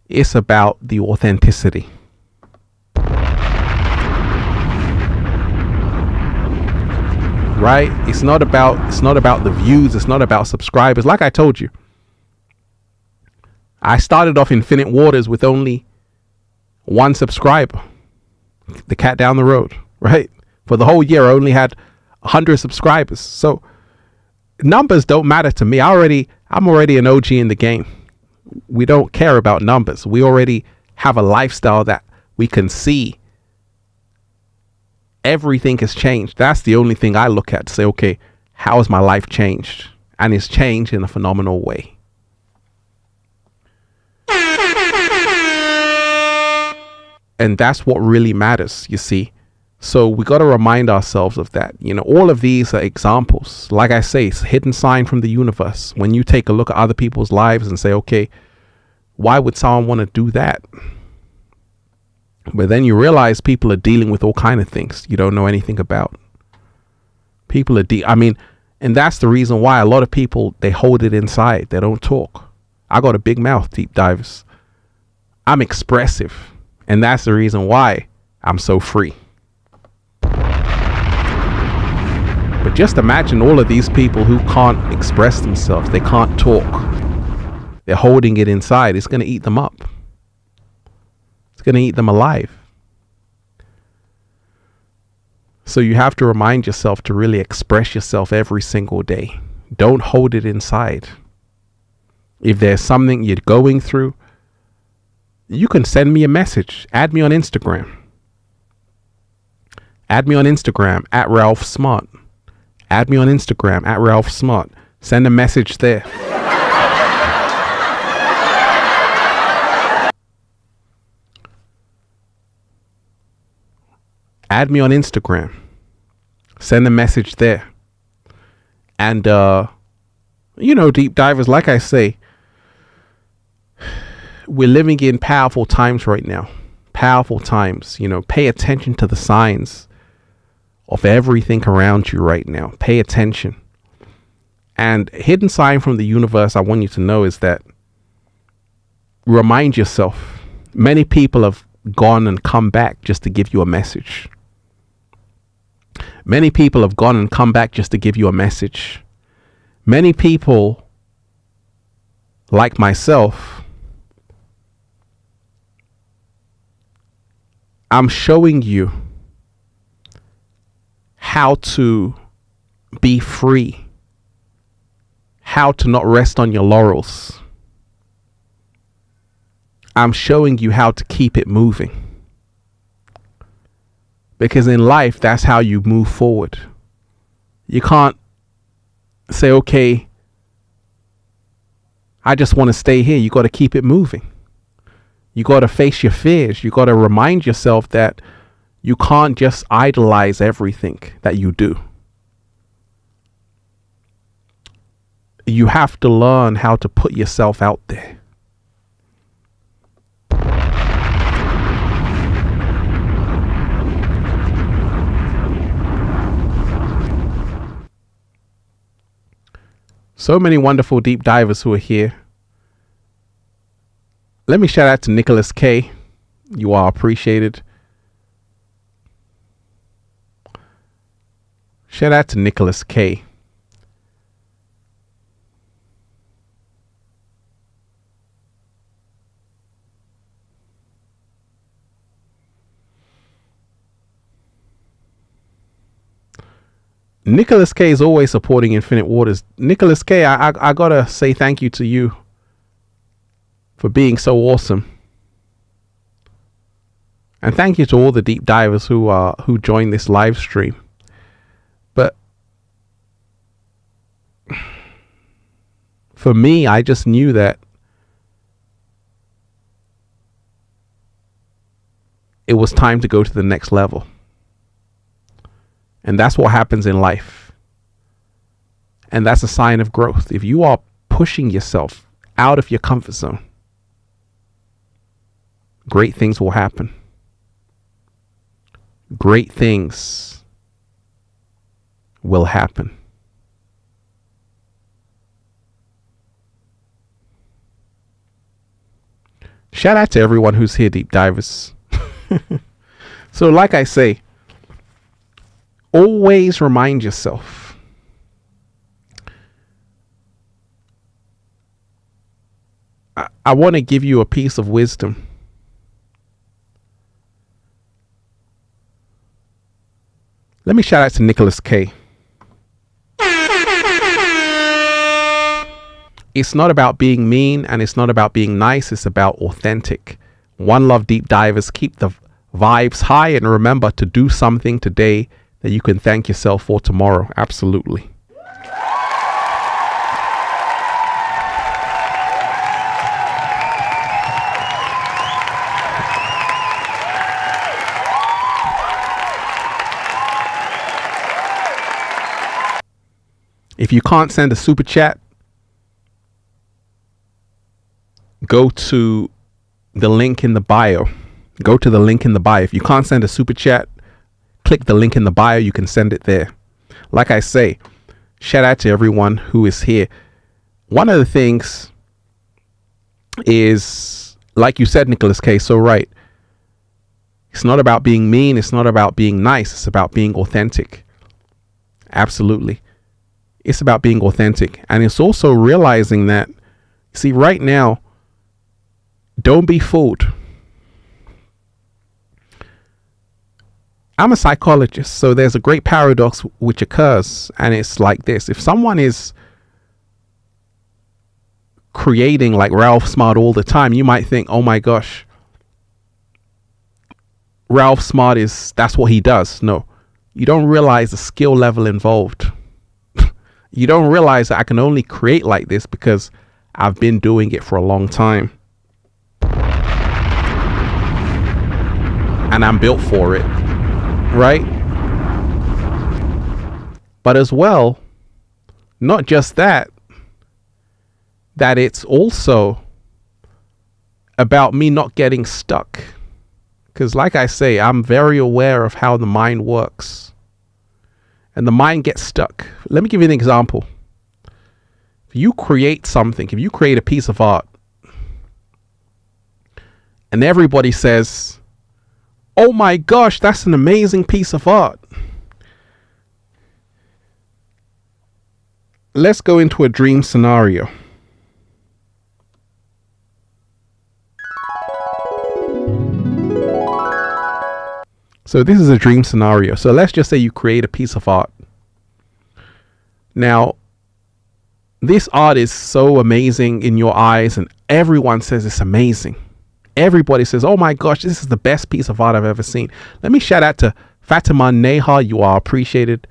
It's about the authenticity. right? It's not about the views. It's not about subscribers. Like I told you, I started off Infinite Waters with only 1 subscriber, the cat down the road, right? For the whole year, I only had 100 subscribers. So numbers don't matter to me. I'm already an OG in the game. We don't care about numbers. We already have a lifestyle that we can see. Everything has changed. That's the only thing I look at to say, okay, how has my life changed? And it's changed in a phenomenal way. And that's what really matters, you see. So we got to remind ourselves of that. You know, all of these are examples. Like I say, it's a hidden sign from the universe. When you take a look at other people's lives and say, okay, why would someone want to do that? But then you realize people are dealing with all kind of things you don't know anything about. People are and that's the reason why a lot of people, they hold it inside. They don't talk. I got a big mouth, deep divers. I'm expressive. And that's the reason why I'm so free. But just imagine all of these people who can't express themselves. They can't talk. They're holding it inside. It's going to eat them up. It's going to eat them alive. So you have to remind yourself to really express yourself every single day. Don't hold it inside. If there's something you're going through, you can send me a message. Add me on Instagram. Add me on Instagram at Ralph Smart. Add me on Instagram at Ralph Smart. Send a message there. Add me on Instagram. Send a message there. And, deep divers, like I say, we're living in powerful times right now. Powerful times. Pay attention to the signs of everything around you right now. Pay attention. And hidden sign from the universe I want you to know is that remind yourself, many people have gone and come back just to give you a message. Many people have gone and come back just to give you a message. Many people, like myself, I'm showing you how to be free, how to not rest on your laurels. I'm showing you how to keep it moving. Because in life, that's how you move forward. You can't say, okay, I just want to stay here. You got to keep it moving. You got to face your fears. You got to remind yourself that you can't just idolize everything that you do. You have to learn how to put yourself out there. So many wonderful deep divers who are here. Let me shout out to Nicholas K. You are appreciated. Shout out to Nicholas K. Nicholas K is always supporting Infinite Waters. Nicholas K, I gotta say thank you to you for being so awesome. And thank you to all the deep divers who joined this live stream. But for me, I just knew that it was time to go to the next level. And that's what happens in life. And that's a sign of growth. If you are pushing yourself out of your comfort zone, great things will happen. Great things will happen. Shout out to everyone who's here, deep divers. So like I say, always remind yourself I want to give you a piece of wisdom. Let me shout out to Nicholas K. It's not about being mean and it's not about being nice. It's about authentic. One love, deep divers. Keep the vibes high and remember to do something today that you can thank yourself for tomorrow. Absolutely. If you can't send a super chat, go to the link in the bio. Go to the link in the bio. If you can't send a super chat, click the link in the bio. You can send it there. Like I say, shout out to everyone who is here. One of the things is, like you said, Nicholas K, so right. It's not about being mean. It's not about being nice. It's about being authentic. Absolutely. It's about being authentic. And it's also realizing that, see, right now, don't be fooled. I'm a psychologist, so there's a great paradox which occurs, and it's like this. If someone is creating like Ralph Smart all the time, you might think, oh my gosh, Ralph Smart that's what he does. No, you don't realize the skill level involved. You don't realize that I can only create like this because I've been doing it for a long time. And I'm built for it, right? But as well, not just that it's also about me not getting stuck. Because like I say, I'm very aware of how the mind works. And the mind gets stuck. Let me give you an example. If you create something, if you create a piece of art, and everybody says, oh my gosh, that's an amazing piece of art. Let's go into a dream scenario. So this is a dream scenario. So let's just say you create a piece of art. Now, this art is so amazing in your eyes and everyone says it's amazing. Everybody says, oh my gosh, this is the best piece of art I've ever seen. Let me shout out to Fatima Neha. You are appreciated.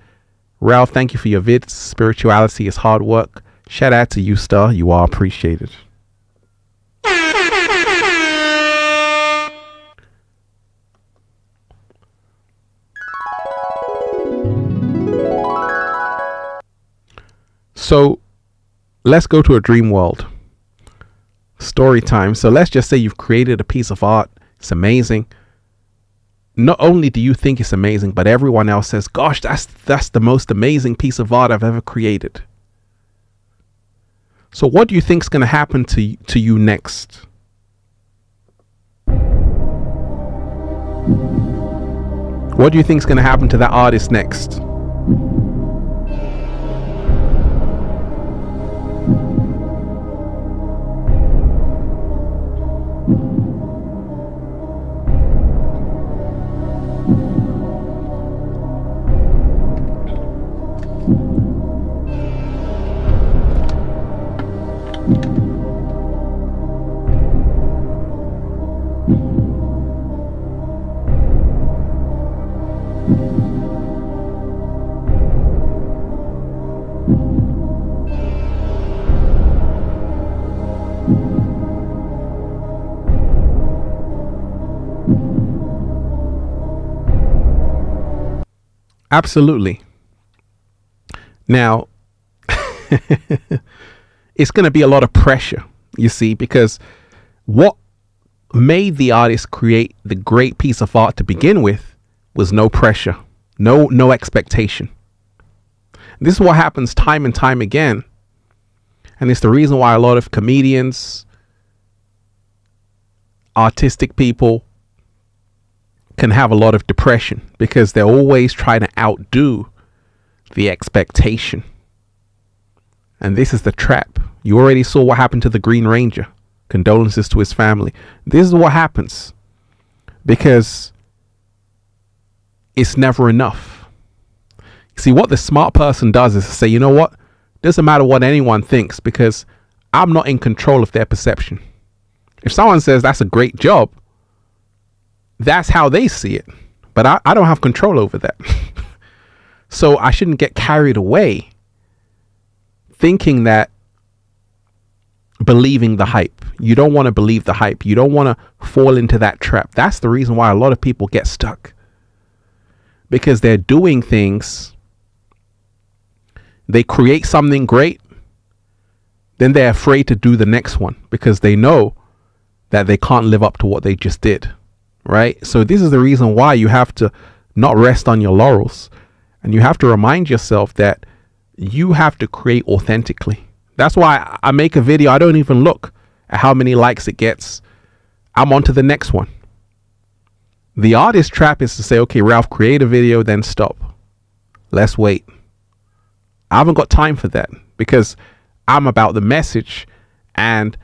Ralph, thank you for your vids. Spirituality is hard work. Shout out to you, Star. You are appreciated. So let's go to a dream world. Story time. So let's just say you've created a piece of art. It's amazing. Not only do you think it's amazing, but everyone else says, gosh, that's the most amazing piece of art I've ever created. So what do you think is going to happen to you next? What do you think is going to happen to that artist next? Absolutely. Now, it's going to be a lot of pressure, you see, because what made the artist create the great piece of art to begin with was no pressure, no expectation. This is what happens time and time again. And it's the reason why a lot of comedians, artistic people, can have a lot of depression because they're always trying to outdo the expectation. And this is the trap. You already saw what happened to the Green Ranger. Condolences to his family. This is what happens because it's never enough. See, what the smart person does is to say, you know what? Doesn't matter what anyone thinks because I'm not in control of their perception. If someone says that's a great job, that's how they see it. But I don't have control over that. So I shouldn't get carried away thinking that, believing the hype. You don't want to believe the hype. You don't want to fall into that trap. That's the reason why a lot of people get stuck. Because they're doing things. They create something great. Then they're afraid to do the next one because they know that they can't live up to what they just did. Right? So this is the reason why you have to not rest on your laurels. And you have to remind yourself that you have to create authentically. That's why I make a video. I don't even look at how many likes it gets. I'm on to the next one. The artist trap is to say, okay, Ralph, create a video, then stop. Let's wait. I haven't got time for that because I'm about the message and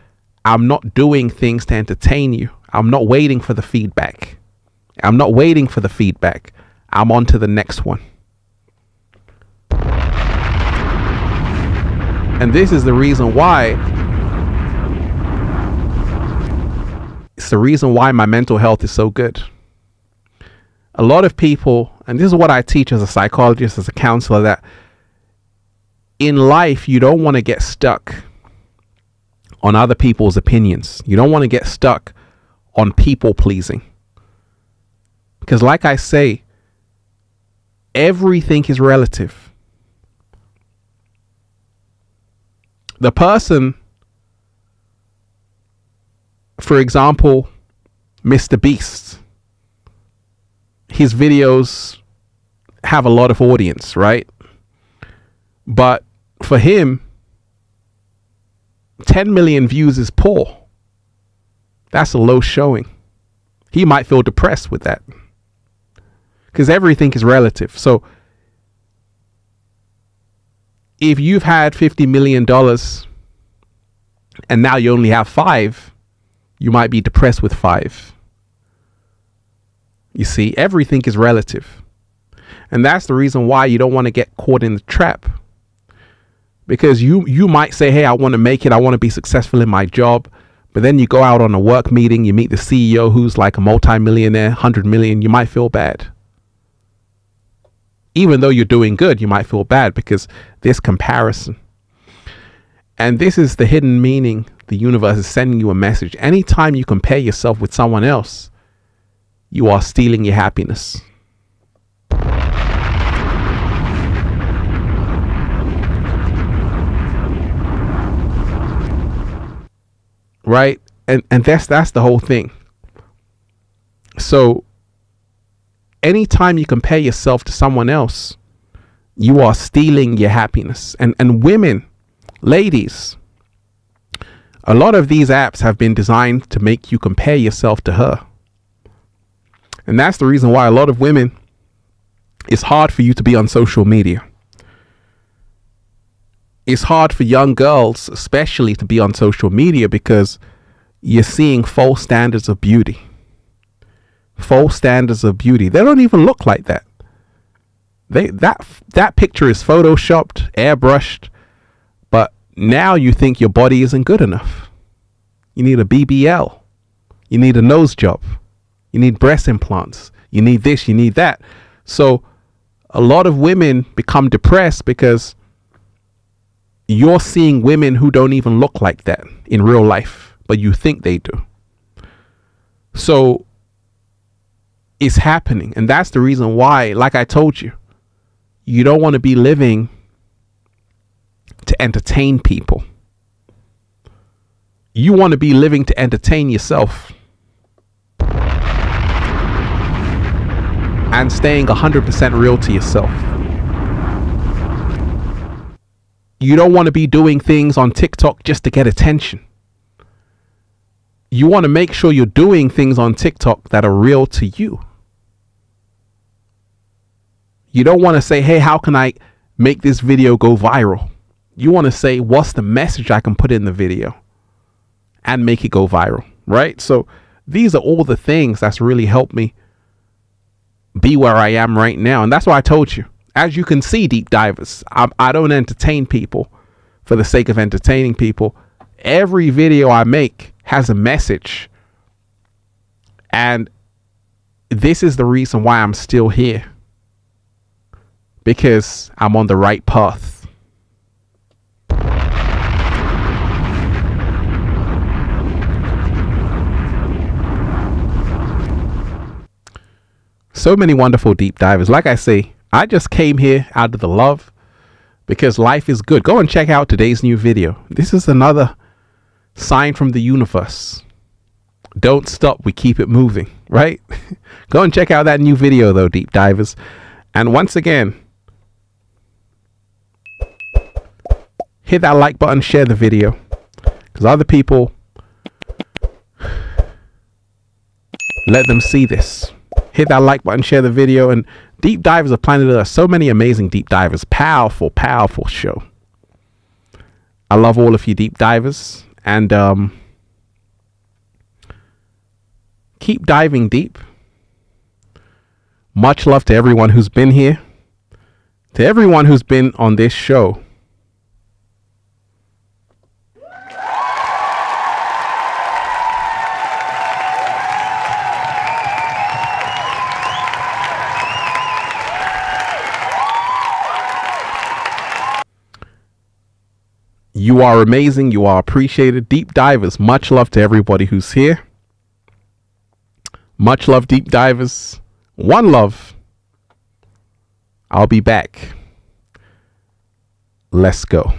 I'm not doing things to entertain you. I'm not waiting for the feedback. I'm on to the next one. And this is the reason why. It's the reason why my mental health is so good. A lot of people, and this is what I teach as a psychologist, as a counselor, that in life, you don't want to get stuck on other people's opinions. You don't want to get stuck on people pleasing. Because like I say, everything is relative. The person, for example, Mr. Beast, his videos have a lot of audience, right? But for him, 10 million views is poor. That's a low showing. He might feel depressed with that because everything is relative. So if you've had $50 million and now you only have 5, you might be depressed with 5. You see, everything is relative. And that's the reason why you don't want to get caught in the trap. Because you might say, hey, I want to make it. I want to be successful in my job. But then you go out on a work meeting, you meet the CEO who's like a multi-millionaire, 100 million. You might feel bad. Even though you're doing good, you might feel bad because this comparison. And this is the hidden meaning. The universe is sending you a message. Anytime you compare yourself with someone else, you are stealing your happiness. Right? And that's the whole thing. So anytime you compare yourself to someone else, you are stealing your happiness. And women, ladies, a lot of these apps have been designed to make you compare yourself to her. And that's the reason why a lot of women, it's hard for you to be on social media. It's hard for young girls, especially, to be on social media because you're seeing false standards of beauty. False standards of beauty. They don't even look like that. That picture is photoshopped, airbrushed, but now you think your body isn't good enough. You need a BBL. You need a nose job. You need breast implants. You need this, you need that. So a lot of women become depressed because you're seeing women who don't even look like that in real life, but you think they do. So it's happening. And that's the reason why, like I told you, you don't want to be living to entertain people. You want to be living to entertain yourself and staying 100% real to yourself. You don't want to be doing things on TikTok just to get attention. You want to make sure you're doing things on TikTok that are real to you. You don't want to say, hey, how can I make this video go viral? You want to say, what's the message I can put in the video and make it go viral, right? So these are all the things that's really helped me be where I am right now. And that's why I told you, as you can see, deep divers, I don't entertain people for the sake of entertaining people. Every video I make has a message. And this is the reason why I'm still here. Because I'm on the right path. So many wonderful deep divers. Like I say, I just came here out of the love because life is good. Go and check out today's new video. This is another sign from the universe. Don't stop. We keep it moving, right? Go and check out that new video though, deep divers. And once again, hit that like button, share the video, because other people, let them see this. Hit that like button, share the video. And Deep Divers of Planet Earth, so many amazing deep divers. Powerful, powerful show. I love all of you deep divers. And keep diving deep. Much love to everyone who's been here. To everyone who's been on this show. You are amazing. You are appreciated. Deep divers, much love to everybody who's here. Much love, deep divers. One love. I'll be back. Let's go.